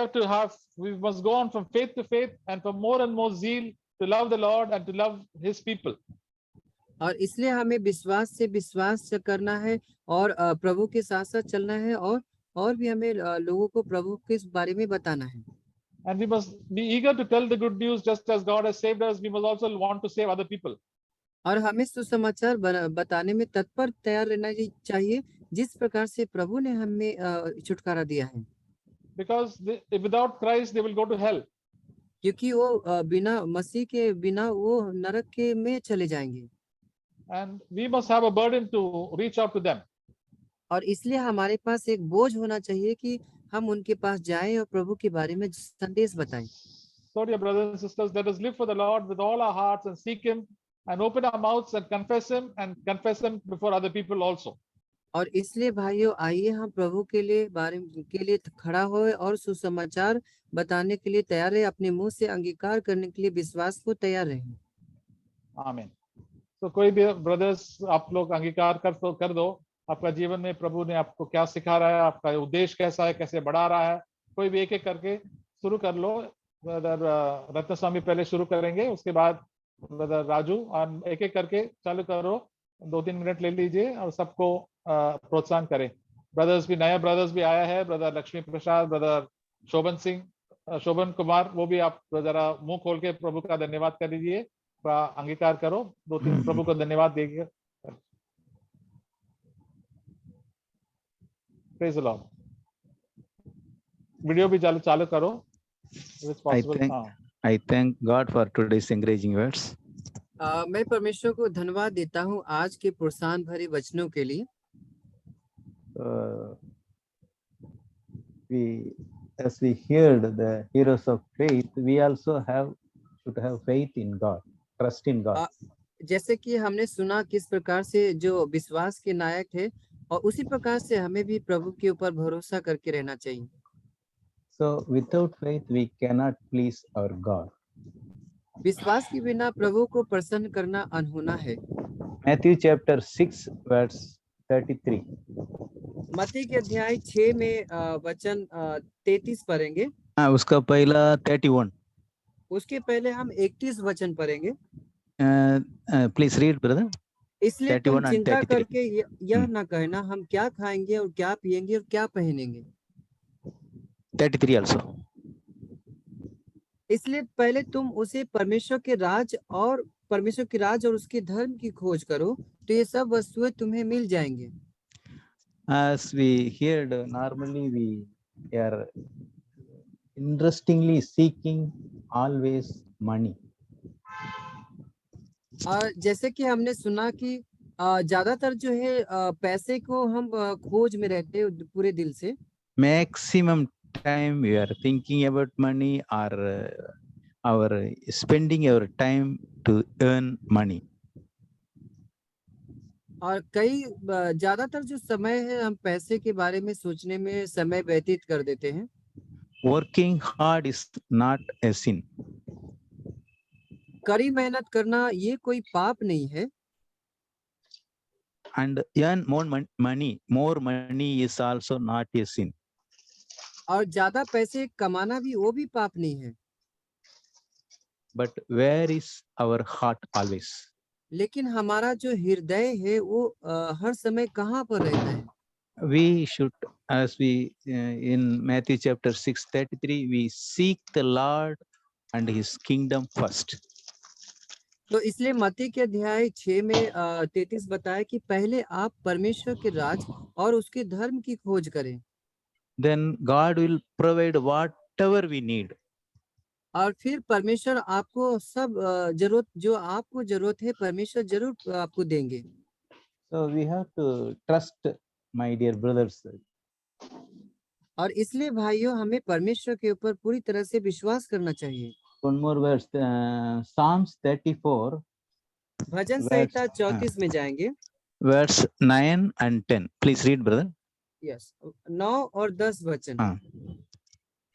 [SPEAKER 1] must go on from faith to faith and from more and more zeal to love the Lord and to love his people.
[SPEAKER 2] और इसलिए हमें विश्वास से विश्वास करना है और प्रभु के साथ साथ चलना है, और भी हमें लोगों को प्रभु के बारे में बताना है।
[SPEAKER 1] And we must be eager to tell the good news. Just as God has saved us, we must also want to save other people.
[SPEAKER 2] और हमें सुसमाचार बताने में तत्पर तैयार रहना चाहिए, जिस प्रकार से प्रभु ने हमें छुटकारा दिया है।
[SPEAKER 1] Because without Christ, they will go to hell.
[SPEAKER 2] क्योंकि वो बिना मसीह के बिना वो नरक के में चले जाएंगे।
[SPEAKER 1] And we must have a burden to reach out to them.
[SPEAKER 2] और इसलिए हमारे पास एक बोझ होना चाहिए कि हम उनके पास जाएं और प्रभु के बारे में संदेश बताएं।
[SPEAKER 1] So dear brothers and sisters, let us live for the Lord with all our hearts and seek him and open our mouths and confess him before other people also.
[SPEAKER 2] और इसलिए भाइयों, आइए हम प्रभु के लिए खड़ा होए और सुसमाचार बताने के लिए तैयार रहे, अपने मुंह से अंगीकार करने के लिए विश्वास को तैयार रहें।
[SPEAKER 1] आमीन। तो कोई भी ब्रदर्स, आप लोग अंगीकार कर दो, आपका जीवन में प्रभु ने आपको क्या सिखा रहा है, आपका उद्देश्य कैसा है, कैसे बढ़ा रहा है। कोई भी एक एक करके शुरू कर लो। ब्रदर रत्न स्वामी पहले शुरू करेंगे, उसके बाद ब्रदर राजू, और एक एक करके चालू करो। 2-3 मिनट ले लीजिए और सबको प्रोत्साहन करें। ब्रदर्स भी, नया ब्रदर्स भी आया है, ब्रदर लक्ष्मी प्रसाद, ब्रदर शोभन कुमार, वो भी आप जरा मुंह खोल के प्रभु का धन्यवाद कर लीजिए, अंगीकार करो, 2-3 प्रभु को धन्यवाद देंगे। Praise the Lord. वीडियो भी चालू करो।
[SPEAKER 3] I thank God for today's encouraging words.
[SPEAKER 2] मैं परमेश्वर को धन्यवाद देता हूँ आज के प्रोत्साहन भरे वचनों के लिए।
[SPEAKER 3] As we heard the heroes of faith, we also should have faith in God, trust in God.
[SPEAKER 2] जैसे कि हमने सुना किस प्रकार से जो विश्वास के नायक थे, और उसी प्रकार से हमें भी प्रभु के ऊपर भरोसा करके रहना चाहिए।
[SPEAKER 3] So without faith we cannot please our God.
[SPEAKER 2] विश्वास के बिना प्रभु को प्रसन्न करना अनहोना है।
[SPEAKER 3] Matthew chapter 6 verse 33.
[SPEAKER 2] मत्ती के अध्याय 6 में वचन 33 पढ़ेंगे।
[SPEAKER 3] उसका पहला 31.
[SPEAKER 2] उसके पहले हम 31 वचन पढ़ेंगे।
[SPEAKER 3] Please read, brother.
[SPEAKER 2] इसलिए तुम
[SPEAKER 3] 31 and
[SPEAKER 2] चिंता
[SPEAKER 3] 33.
[SPEAKER 2] करके यह ना कहना हम क्या खाएंगे और क्या पिएंगे और क्या पहनेंगे।
[SPEAKER 3] 33 also.
[SPEAKER 2] इसलिए पहले तुम उसे परमेश्वर के राज और उसके धर्म की खोज करो, तो ये सब वस्तुएं तुम्हें मिल जाएंगे।
[SPEAKER 3] As we heard, normally we are interestingly seeking always money.
[SPEAKER 2] जैसे कि हमने सुना कि ज्यादातर जो है पैसे को हम खोज में रहते हैं पूरे दिल से।
[SPEAKER 3] Maximum time we are thinking about money or our spending our time to earn money.
[SPEAKER 2] और ज्यादातर जो समय है हम पैसे के बारे में सोचने में समय व्यतीत कर देते हैं।
[SPEAKER 3] Working hard is not a sin.
[SPEAKER 2] कड़ी मेहनत करना ये कोई पाप नहीं है।
[SPEAKER 3] And earn more money is also not a sin.
[SPEAKER 2] और ज्यादा पैसे कमाना भी वो भी पाप नहीं है।
[SPEAKER 3] But where is our heart always?
[SPEAKER 2] लेकिन हमारा जो हृदय है वो हर समय कहाँ पर रहता है?
[SPEAKER 3] We should, as we in Matthew chapter 6:33, we seek the Lord and His kingdom first.
[SPEAKER 2] तो इसलिए मत्ती के अध्याय 6 में 33 बताया कि पहले आप परमेश्वर के राज और उसके धर्म की खोज करें।
[SPEAKER 3] Then God will provide whatever we need.
[SPEAKER 2] और फिर परमेश्वर आपको सब जरूरत जो आपको जरूरत है परमेश्वर जरूर आपको देंगे।
[SPEAKER 3] So we have to trust, my dear brothers.
[SPEAKER 2] और इसलिए भाइयों हमें परमेश्वर के ऊपर पूरी तरह से विश्वास करना चाहिए।
[SPEAKER 3] One more verse, Psalms 34.
[SPEAKER 2] भजन संहिता 34 में जाएंगे।
[SPEAKER 3] Verse 9 and 10. Please read, brother.
[SPEAKER 2] Yes 9 और 10 वचन।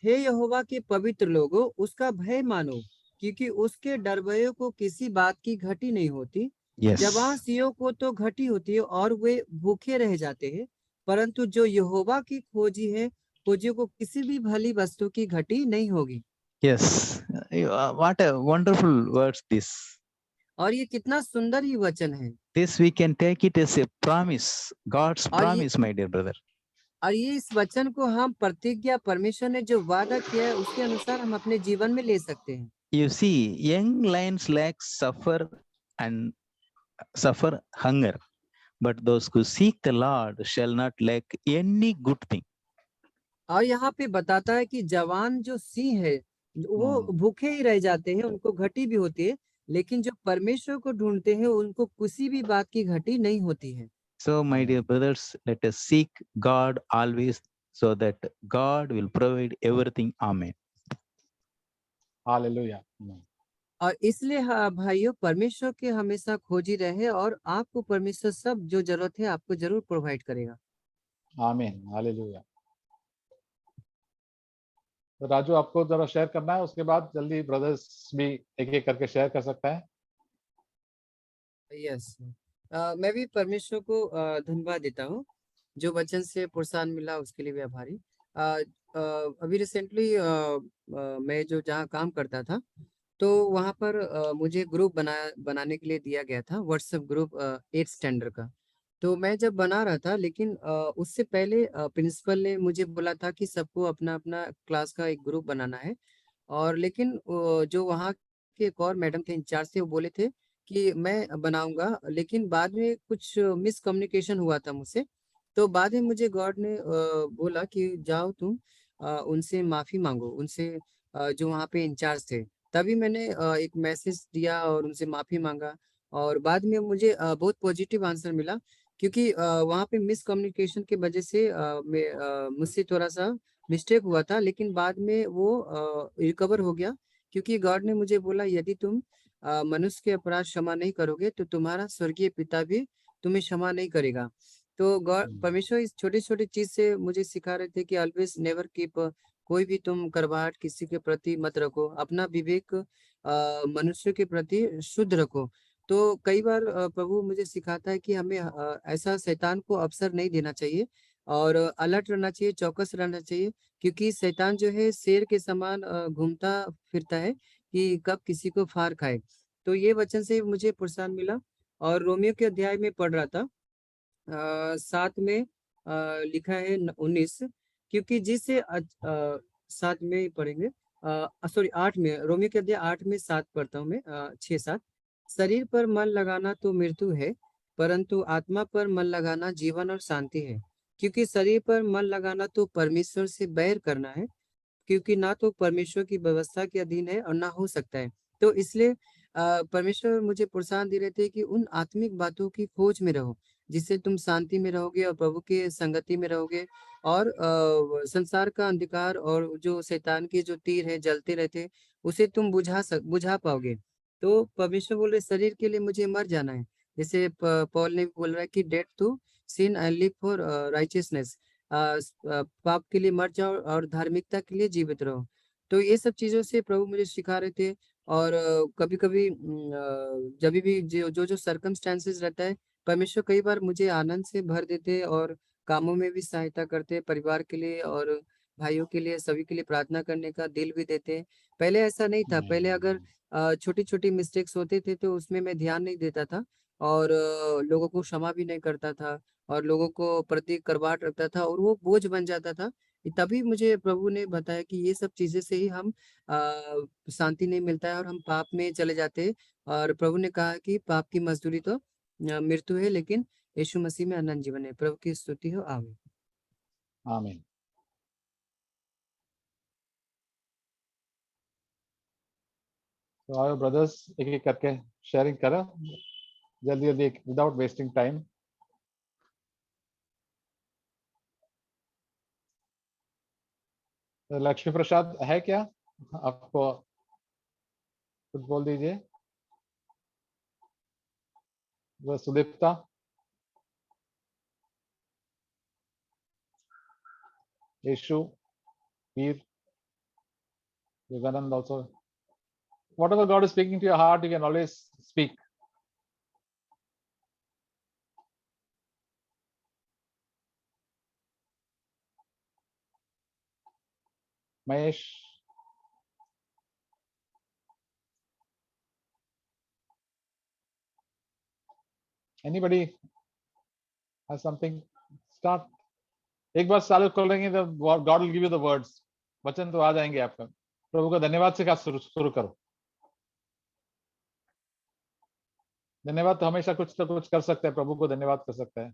[SPEAKER 2] हे यहोवा के पवित्र लोगों, उसका भय मानो, क्योंकि उसके डरवैयों को किसी बात की घटी नहीं होती।
[SPEAKER 3] Yes.
[SPEAKER 2] जवासियों को तो घटी होती है और वे भूखे रह जाते हैं, परंतु जो यहोवा की खोजियों को किसी भी भली वस्तु की घटी नहीं होगी।
[SPEAKER 3] Yes. What a wonderful words this.
[SPEAKER 2] और ये कितना सुंदर ही वचन है।
[SPEAKER 3] This we can take it as a promise, God's promise, my dear brother.
[SPEAKER 2] और ये इस वचन को हम प्रतिज्ञा, परमेश्वर ने जो वादा किया है उसके अनुसार हम अपने जीवन में ले सकते हैं।
[SPEAKER 3] You see, young lions suffer hunger, but those who seek the Lord shall not lack any good thing.
[SPEAKER 2] और यहाँ पे बताता है कि जवान जो सिंह है वो भूखे ही रह जाते हैं, उनको घटी भी होती है, लेकिन जो परमेश्वर को ढूंढते हैं उनको किसी भी बात की घटी नहीं होती है।
[SPEAKER 3] So, my dear brothers, let us seek God always, so that God will provide everything. Amen.
[SPEAKER 1] Hallelujah.
[SPEAKER 2] और इसलिए भाइयों परमेश्वर के हमेशा खोजी रहे और आपको परमेश्वर सब जो जरूरत है आपको जरूर प्रोवाइड करेगा।
[SPEAKER 1] आमीन। हालेलुया। तो राजू आपको जरा शेयर करना है, उसके बाद जल्दी ब्रदर्स भी एक एक करके शेयर कर सकता है।
[SPEAKER 2] यस मैं भी परमेश्वर को धन्यवाद देता हूँ, जो वचन से प्रोत्साहन मिला उसके लिए भी आभारी। अभी रिसेंटली मैं जो जहाँ काम करता था तो वहाँ पर मुझे ग्रुप बनाने के लिए दिया गया था, व्हाट्सएप ग्रुप 8th स्टैंडर्ड का। तो मैं जब बना रहा था, लेकिन उससे पहले प्रिंसिपल ने मुझे बोला था कि सबको अपना अपना क्लास का एक ग्रुप बनाना है। और लेकिन जो वहाँ के एक और मैडम थे, इंचार्ज थे, वो बोले थे कि मैं बनाऊंगा, लेकिन बाद में कुछ मिसकम्युनिकेशन हुआ था मुझसे। तो बाद में मुझे गॉड ने बोला कि जाओ तुम उनसे माफी मांगो, उनसे जो वहाँ पे इंचार्ज थे तभी मैंने एक मैसेज दिया और उनसे माफी मांगा। और बाद में मुझे बहुत पॉजिटिव आंसर मिला, क्योंकि वहाँ पे मिसकम्युनिकेशन की वजह से मुझसे थोड़ा सा मिस्टेक हुआ था, लेकिन बाद में वो रिकवर हो गया। क्योंकि गॉड ने मुझे बोला, यदि तुम मनुष्य के अपराध क्षमा नहीं करोगे तो तुम्हारा स्वर्गीय पिता भी तुम्हें क्षमा नहीं करेगा। तो गॉड परमेश्वर इस छोटी छोटी चीज से मुझे सिखा रहे थे कि ऑलवेज नेवर कीप, कोई भी तुम करवाहट किसी के प्रति मत रखो, अपना विवेक मनुष्य के प्रति शुद्ध रखो। तो कई बार प्रभु मुझे सिखाता है कि हमें ऐसा शैतान को अवसर नहीं देना चाहिए, और अलर्ट रहना चाहिए, चौकस रहना चाहिए। क्योंकि शैतान जो है शेर के समान घूमता फिरता है कि कब किसी को फाड़ खाए। तो ये वचन से मुझे प्रोत्साहन मिला। और रोमियो के अध्याय में पढ़ रहा था, 7 में लिखा है 19, क्योंकि जिससे 7 में ही पढ़ेंगे, सॉरी 8 में, रोमियो के अध्याय 8 में 7 पढ़ता हूँ मैं, 6-7। शरीर पर मन लगाना तो मृत्यु है, परंतु आत्मा पर मन लगाना जीवन और शांति है। क्योंकि शरीर पर मन लगाना तो परमेश्वर से बैर करना है, क्योंकि ना तो परमेश्वर की व्यवस्था के अधीन है और ना हो सकता है। तो इसलिए परमेश्वर मुझे प्रोत्साहन दे रहे थे कि उन आत्मिक बातों की खोज में रहो, जिससे तुम शांति में रहोगे और प्रभु के संगति में रहोगे। और संसार का अंधकार और जो शैतान के जो तीर है जलते रहते, उसे तुम बुझा पाओगे। तो परमेश्वर बोल रहे, शरीर के लिए मुझे मर जाना है। जैसे पौल ने बोल रहा है कि death to sin and live for righteousness, पाप के लिए मर जाओ और धार्मिकता के लिए जीवित रहो। तो ये सब चीजों से प्रभु मुझे सिखा रहे थे। और कभी कभी जब भी जो सर्कमस्टेंसेस रहता है, परमेश्वर कई बार मुझे आनंद से भर देते हैं और कामों में भी सहायता करते हैं, परिवार के लिए और भाइयों के लिए, सभी के लिए प्रार्थना करने का दिल भी देते हैं। पहले ऐसा नहीं था, पहले अगर छोटी छोटी मिस्टेक्स होते थे तो उसमें मैं ध्यान नहीं देता था, और लोगों को क्षमा भी नहीं करता था, और लोगों को प्रति करवाट रखता था, और वो बोझ बन जाता था। तभी मुझे प्रभु ने बताया कि ये सब चीजें से ही हम शांति नहीं मिलता है और हम पाप में चले जाते हैं। और प्रभु ने कहा कि पाप की मजदूरी तो मृत्यु है, लेकिन यीशु मसीह में अनंत जीवन है। प्रभु की स्तुति हो, आमीन।
[SPEAKER 1] आमीन। तो आओ ब्रदर्स, एक एक करके शेयरिंग करो जल्दी जल्दी, विदाउट वेस्टिंग टाइम। लक्ष्मी प्रसाद है क्या आपको? कुछ बोल दीजिए। वो सुदीप्ता, यीशु, वीर, Yogananda also. Whatever God is speaking to your heart, you can always speak. Mahesh, anybody has something? Start. एक बार चालू करेंगे तो God will give you the words. वचन तो आ जाएंगे आपका। प्रभु का धन्यवाद से शुरू करो। धन्यवाद तो हमेशा कुछ तो कुछ कर सकते हैं, प्रभु को धन्यवाद कर सकते हैं।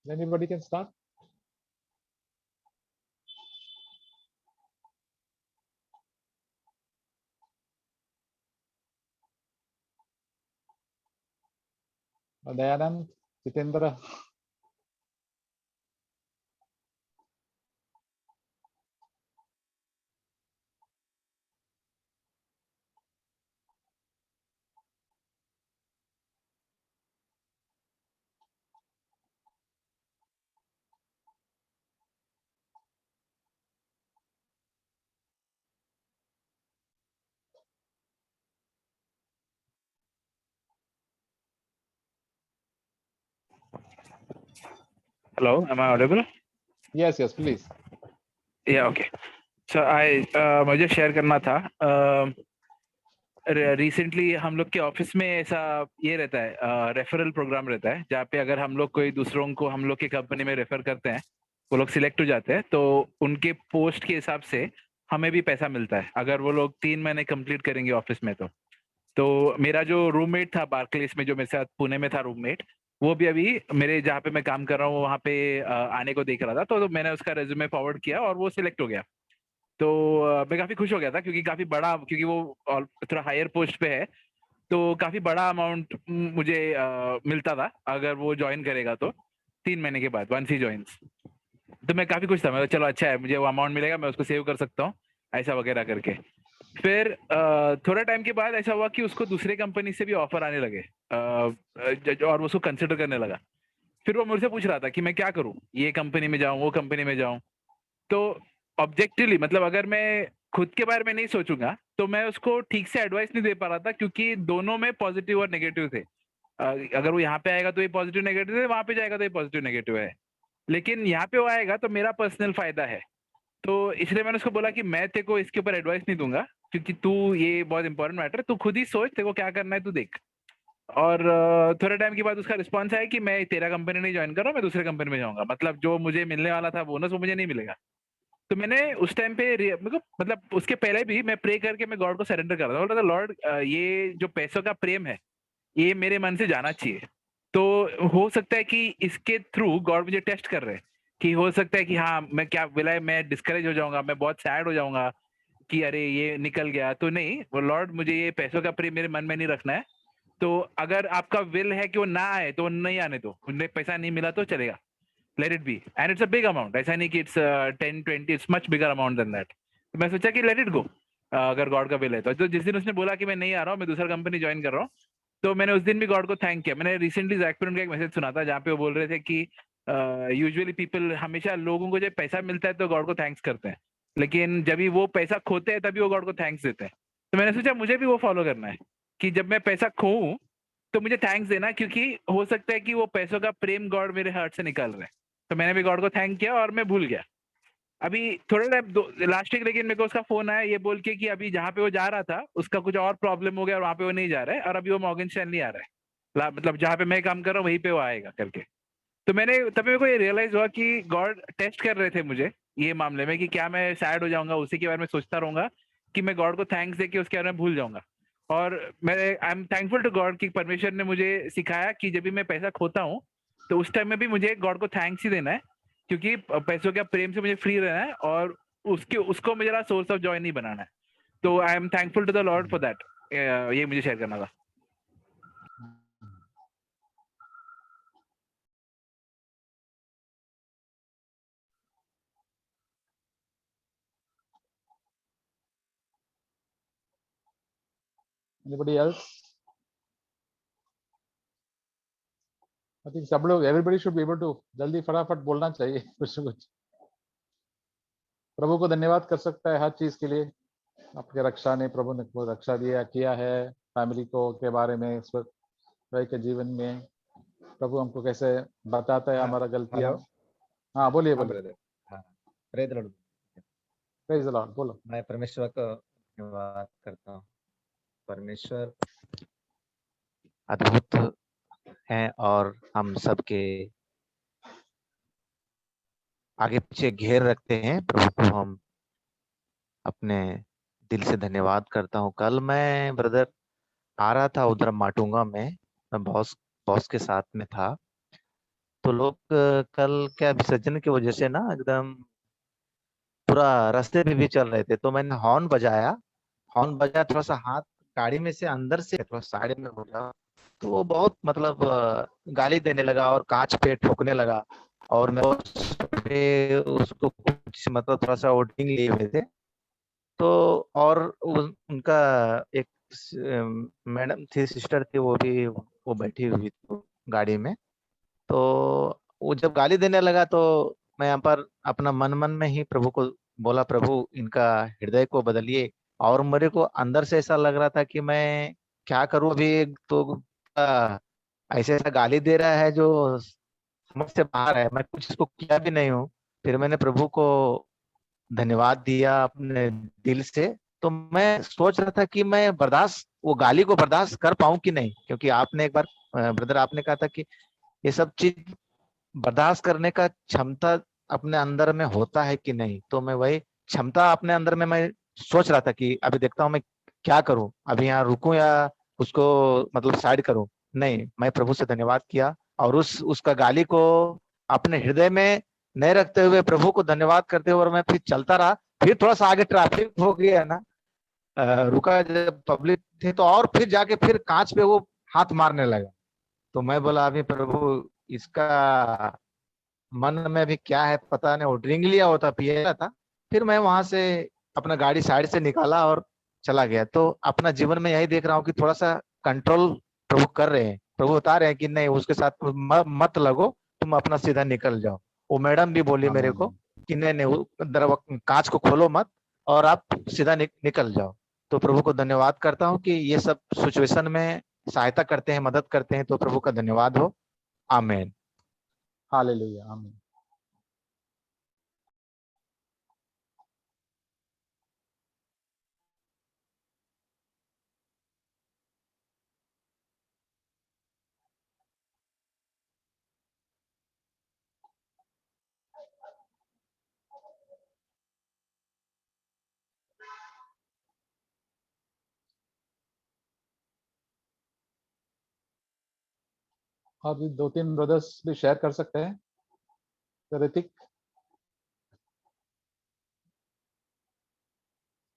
[SPEAKER 1] Anybody can start. Dayanand, Jitendra,
[SPEAKER 4] Hello, am I audible?
[SPEAKER 1] Yes, yes, please.
[SPEAKER 4] Yeah, okay. So मुझे शेयर करना था, रिसेंटली हम लोग के ऑफिस में ऐसा ये रहता है, रेफरल प्रोग्राम रहता है, जहाँ पे अगर हम लोग कोई दूसरों को हम लोग की कंपनी में रेफर करते हैं, वो लोग सिलेक्ट हो जाते हैं, तो उनके पोस्ट के हिसाब से हमें भी पैसा मिलता है अगर वो लोग 3 महीने कंप्लीट करेंगे ऑफिस में। तो मेरा जो रूममेट था बार्कलेस में, जो मेरे साथ पुणे में था रूममेट, वो भी अभी मेरे जहाँ पे मैं काम कर रहा हूँ वहाँ पे आने को देख रहा था, तो मैंने उसका रेज्यूमे फॉरवर्ड किया और वो सिलेक्ट हो गया। तो मैं काफी खुश हो गया था, क्योंकि काफी बड़ा, क्योंकि वो थोड़ा हायर पोस्ट पे है, तो काफी बड़ा अमाउंट मुझे मिलता था अगर वो ज्वाइन करेगा तो 3 महीने के बाद, वंस ही ज्वाइंस। तो मैं काफी खुश था, मैं चलो अच्छा है, मुझे वो अमाउंट मिलेगा, मैं उसको सेव कर सकता हूँ, ऐसा वगैरह करके। फिर थोड़ा टाइम के बाद ऐसा हुआ कि उसको दूसरे कंपनी से भी ऑफर आने लगे, और उसको कंसिडर करने लगा। फिर वो मुझसे पूछ रहा था कि मैं क्या करूं, ये कंपनी में जाऊं, वो कंपनी में जाऊं। तो ऑब्जेक्टिवली, मतलब अगर मैं खुद के बारे में नहीं सोचूंगा तो मैं उसको ठीक से एडवाइस नहीं दे पा रहा था, क्योंकि दोनों में पॉजिटिव और नेगेटिव थे। अगर वो यहाँ पे आएगा तो ये पॉजिटिव नेगेटिव है, वहां पे जाएगा तो ये पॉजिटिव नेगेटिव है। लेकिन यहाँ पे वो आएगा तो मेरा पर्सनल फायदा है, तो इसलिए मैंने उसको बोला कि मैं तेरे को इसके ऊपर एडवाइस नहीं दूंगा, क्योंकि तू, ये बहुत इंपॉर्टेंट मैटर है, तू खुद ही सोच तेरे को क्या करना है, तू देख। और थोड़े टाइम के बाद उसका रिस्पॉन्स आया कि मैं तेरा कंपनी नहीं ज्वाइन कर रहा हूँ, मैं दूसरे कंपनी में जाऊंगा, मतलब जो मुझे मिलने वाला था बोनस वो मुझे नहीं मिलेगा। तो मैंने उस टाइम पे मतलब उसके पहले भी मैं प्रे करके मैं गॉड को सरेंडर कर रहा था, बोल रहा था लॉर्ड, ये जो पैसों का प्रेम है ये मेरे मन से जाना चाहिए। तो हो सकता है कि इसके थ्रू गॉड मुझे टेस्ट कर रहे हैं, कि हो सकता है कि हाँ मैं क्या बोला है, मैं डिस्करेज हो जाऊंगा, मैं बहुत सैड हो जाऊंगा कि अरे ये निकल गया। तो नहीं, वो लॉर्ड मुझे ये पैसों का प्रेम मेरे मन में नहीं रखना है, तो अगर आपका विल है कि वो ना आए तो वो नहीं आने दो, उन्हें पैसा नहीं मिला तो चलेगा, let it be. And it's a big amount, ऐसा नहीं कि it's 10-20, it's much bigger amount than that. तो मैं सोचा कि लेट इट गो, अगर गॉड का विल है तो। जिस दिन उसने बोला कि मैं नहीं आ रहा हूँ, मैं दूसरा कंपनी ज्वाइन कर रहा हूँ, तो मैंने उस दिन भी गॉड को थैंक किया। मैंने रिसेंटली जैकपिन का एक मैसेज सुना था, जहाँ पे वो बोल रहे थे कि यूजुअली पीपल, हमेशा लोगों को जब पैसा मिलता है तो गॉड को थैंक्स करते हैं, लेकिन जब भी वो पैसा खोते हैं तभी वो गॉड को थैंक्स देते हैं। तो मैंने सोचा मुझे भी वो फॉलो करना है, कि जब मैं पैसा खोऊं तो मुझे थैंक्स देना, क्योंकि हो सकता है कि वो पैसों का प्रेम गॉड मेरे हार्ट से निकाल रहे हैं। तो मैंने भी गॉड को थैंक किया और मैं भूल गया। अभी थोड़ा टाइम लास्ट वीक, लेकिन मेरे को उसका फोन आया ये बोल के कि अभी जहाँ पे वो जा रहा था उसका कुछ और प्रॉब्लम हो गया और वहां पे वो नहीं जा रहा है, और अभी वो मॉर्गन स्टैनली आ रहा है, मतलब जहाँ पे मैं काम कर रहा हूँ वहीं पे वो आएगा करके। तो मैंने तभी मेरे को ये रियलाइज हुआ कि गॉड टेस्ट कर रहे थे मुझे ये मामले में, कि क्या मैं सैड हो जाऊंगा, उसी के बारे में सोचता रहूंगा, कि मैं गॉड को थैंक्स दे के उसके बारे में भूल जाऊंगा। और मैं I am thankful to God कि परमेश्वर ने मुझे सिखाया कि जब भी मैं पैसा खोता हूँ तो उस टाइम में भी मुझे गॉड को थैंक्स ही देना है, क्योंकि पैसों के प्रेम से मुझे फ्री रहना है और उसको मेरा सोर्स ऑफ जॉय नहीं बनाना है। तो I am thankful to the lord for that. ये मुझे शेयर करना था।
[SPEAKER 1] Anybody else? I think सब लोग, everybody should be able to जल्दी फटाफट बोलना चाहिए कुछ न कुछ। प्रभु को धन्यवाद कर सकता है हर चीज के लिए, आपके रक्षा ने, प्रभु ने वो रक्षा दिया किया है, फैमिली को के बारे में, भाई के जीवन में प्रभु हमको कैसे बताता है हमारा गलतियां। हाँ बोलिए
[SPEAKER 5] हाँ
[SPEAKER 1] बोलिए।
[SPEAKER 5] ब्रदर, हाँ praise the Lord.
[SPEAKER 1] Praise the Lord, बोलो।
[SPEAKER 5] मैं परमेश्वर का धन्यवाद करता हूँ। परमेश्वर अद्भुत है और हम सबके आगे पीछे घेर रखते हैं। प्रभु को हम अपने दिल से धन्यवाद करता हूँ। कल मैं ब्रदर आ रहा था उधर माटुंगा में, मैं बॉस के साथ में था, तो लोग कल क्या विसर्जन की वजह से ना एकदम पूरा रास्ते पे भी चल रहे थे, तो मैंने हॉर्न बजाया, थोड़ा सा हाथ गाड़ी में से अंदर से थोड़ा साइड में हो गया, तो वो बहुत मतलब गाली देने लगा और कांच पे ठोकने लगा, और मैं उसको कुछ मतलब थोड़ा सा वोटिंग लिए हुए थे, तो और उनका एक मैडम थी, सिस्टर थी, वो बैठी हुई थी गाड़ी में, तो वो जब गाली देने लगा तो मैं यहाँ पर अपना मन में ही प्रभु को बोला, प्रभु इनका हृदय को बदलिए। और मेरे को अंदर से ऐसा लग रहा था कि मैं क्या करूं अभी, तो ऐसे ऐसा गाली दे रहा है जो समझ से बाहर है, मैं कुछ इसको किया भी नहीं हूँ। फिर मैंने प्रभु को धन्यवाद दिया अपने दिल से। तो मैं सोच रहा था कि मैं बर्दाश्त, वो गाली को बर्दाश्त कर पाऊं कि नहीं, क्योंकि आपने एक बार ब्रदर आपने कहा था कि ये सब चीज बर्दाश्त करने का क्षमता अपने अंदर में होता है कि नहीं। तो मैं वही क्षमता अपने अंदर में मैं सोच रहा था कि अभी देखता हूँ मैं क्या करूं, अभी यहाँ रुकूं या उसको मतलब साइड करूं। नहीं, मैं प्रभु से धन्यवाद किया और उसका गाली को अपने हृदय में नहीं रखते हुए प्रभु को धन्यवाद करते हुए और मैं फिर चलता रहा। फिर थोड़ा सा आगे ट्रैफिक हो गया ना, रुका जब पब्लिक थे तो, और फिर जाके फिर कांच पे वो हाथ मारने लगा। तो मैं बोला अभी प्रभु इसका मन में भी क्या है पता नहीं, वो ड्रिंक लिया होता, पिया था। फिर मैं वहां से अपना गाड़ी साइड से निकाला और चला गया। तो अपना जीवन में यही देख रहा हूँ कि थोड़ा सा कंट्रोल प्रभु कर रहे हैं, प्रभु बता रहे हैं कि नहीं उसके साथ मत लगो, तुम अपना सीधा निकल जाओ। वो मैडम भी बोली मेरे को
[SPEAKER 1] आमीन।
[SPEAKER 5] कि नहीं नहीं कांच को खोलो मत और आप सीधा निकल जाओ। तो प्रभु को धन्यवाद करता हूँ कि ये सब सिचुएशन में सहायता करते हैं, मदद करते हैं। तो प्रभु का धन्यवाद हो। आमीन।
[SPEAKER 1] हालेलुया। आमीन। और भी 2-3 ब्रदर्स भी शेयर कर सकते हैं। ऋतिक,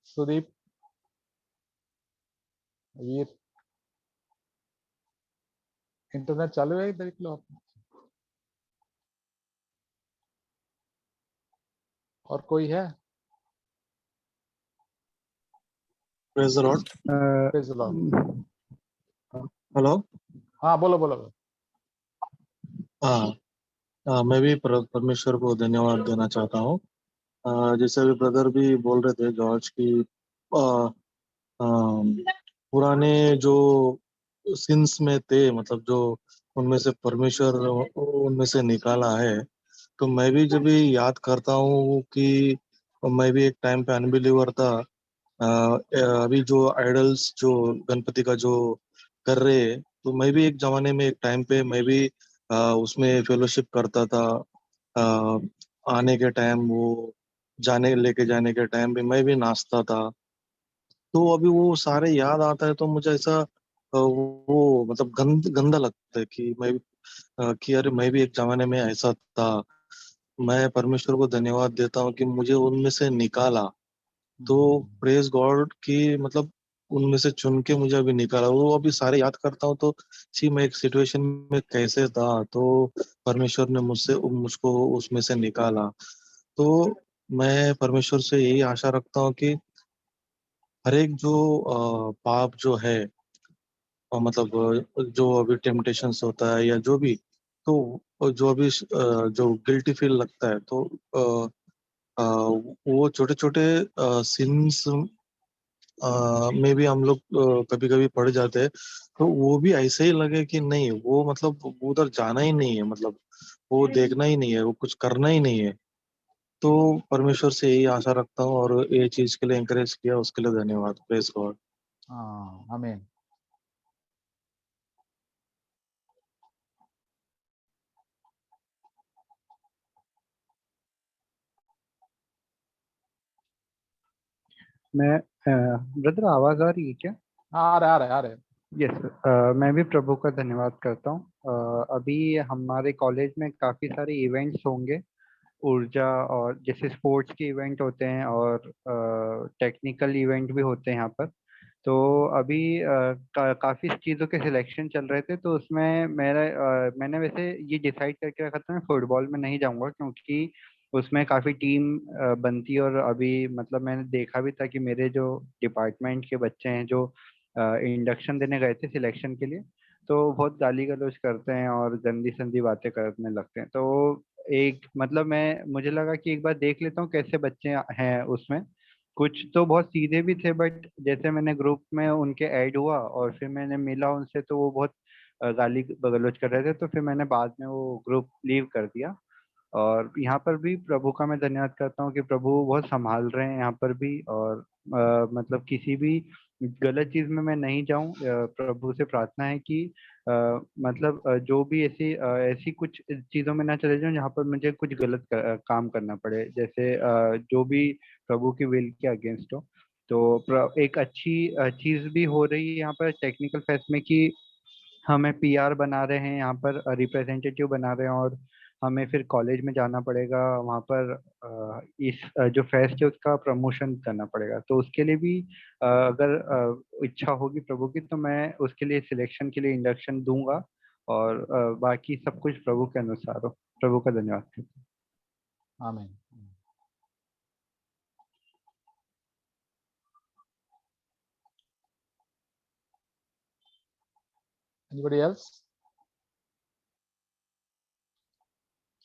[SPEAKER 1] सुदीप, वीर, इंटरनेट चालू है, देख लो आप। और कोई है?
[SPEAKER 6] Praise the Lord.
[SPEAKER 1] Praise the Lord.
[SPEAKER 6] Hello.
[SPEAKER 1] हाँ, बोलो बोलो।
[SPEAKER 6] मैं भी परमेश्वर को धन्यवाद देना चाहता हूँ। जैसे अभी ब्रदर भी बोल रहे थे जॉर्ज की पुराने जो सिंस में थे, मतलब जो उनमें से परमेश्वर उनमें से निकाला है। तो मैं भी जब भी याद करता हूँ कि मैं भी एक टाइम पे अनबिलीवर था। अभी जो आइडल्स जो गणपति का जो कर रहे हैं, तो मैं भी एक जमाने में एक टाइम पे मैं भी उसमें फेलोशिप करता था। आने के टाइम वो जाने लेके जाने के टाइम भी मैं भी नाचता था। तो अभी वो सारे याद आता है तो मुझे ऐसा वो मतलब गंदा लगता है कि मैं कि अरे मैं भी एक जमाने में ऐसा था। मैं परमेश्वर को धन्यवाद देता हूँ कि मुझे उनमें से निकाला। तो प्रेज गॉड की मतलब उनमें से चुन के मुझे अभी निकाला। वो अभी सारे याद करता हूँ तो छी मैं एक सिचुएशन में कैसे था, तो परमेश्वर ने मुझको उसमें से निकाला। तो मैं परमेश्वर से यही आशा रखता हूँ कि हर एक जो पाप जो है मतलब जो अभी टेम्पटेशंस होता है या जो भी, तो जो अभी जो गिल्टी फील लगता है, तो वो छोटे छोटे सिंस में भी हम लोग कभी कभी पड़ जाते हैं। तो वो भी ऐसे ही लगे कि नहीं वो मतलब वो उधर जाना ही नहीं है, मतलब वो देखना ही नहीं है, वो कुछ करना ही नहीं है। तो परमेश्वर से यही आशा रखता हूँ और ये चीज के लिए एंकरेज किया, उसके लिए धन्यवाद। Praise God.
[SPEAKER 1] हाँ, आमीन।
[SPEAKER 7] मैं ब्रदर आवाज आ रही है क्या?
[SPEAKER 1] हाँ, आ रहे आ रहे।
[SPEAKER 7] यस। मैं भी प्रभु का धन्यवाद करता हूँ। अभी हमारे कॉलेज में काफ़ी सारे इवेंट्स होंगे, ऊर्जा और जैसे स्पोर्ट्स के इवेंट होते हैं और टेक्निकल इवेंट भी होते हैं यहाँ पर। तो अभी काफ़ी चीज़ों के सिलेक्शन चल रहे थे, तो उसमें मैंने वैसे ये डिसाइड करके रखा था मैं फुटबॉल में नहीं जाऊंगा, क्योंकि उसमें काफ़ी टीम बनती है। और अभी मतलब मैंने देखा भी था कि मेरे जो डिपार्टमेंट के बच्चे हैं जो इंडक्शन देने गए थे सिलेक्शन के लिए, तो बहुत गाली गलौज करते हैं और गंदी संदी बातें करने लगते हैं। तो एक मतलब मुझे लगा कि एक बार देख लेता हूँ कैसे बच्चे हैं उसमें। कुछ तो बहुत सीधे भी थे, बट जैसे मैंने ग्रुप में उनके ऐड हुआ और फिर मैंने मिला उनसे, तो वो बहुत गाली गलौज कर रहे थे, तो फिर मैंने बाद में वो ग्रुप लीव कर दिया। और यहाँ पर भी प्रभु का मैं धन्यवाद करता हूँ कि प्रभु बहुत संभाल रहे हैं यहाँ पर भी, और मतलब किसी भी गलत चीज में मैं नहीं जाऊं। प्रभु से प्रार्थना है कि मतलब जो भी ऐसी कुछ चीजों में ना चले जाऊं जहाँ पर मुझे कुछ गलत काम करना पड़े, जैसे जो भी प्रभु की विल के अगेंस्ट हो। तो एक अच्छी चीज भी हो रही है यहाँ पर टेक्निकल फेस्ट में कि हमें पीआर बना रहे हैं, यहाँ पर रिप्रेजेंटेटिव बना रहे हैं, और हमें फिर कॉलेज में जाना पड़ेगा, वहाँ पर इस जो फेस्ट है उसका प्रमोशन करना पड़ेगा। तो उसके लिए भी अगर इच्छा होगी प्रभु की, तो मैं उसके लिए सिलेक्शन के लिए इंडक्शन दूंगा, और बाकी सब कुछ प्रभु के अनुसार हो। प्रभु का धन्यवाद करता हूं।
[SPEAKER 1] आमीन। Anybody else?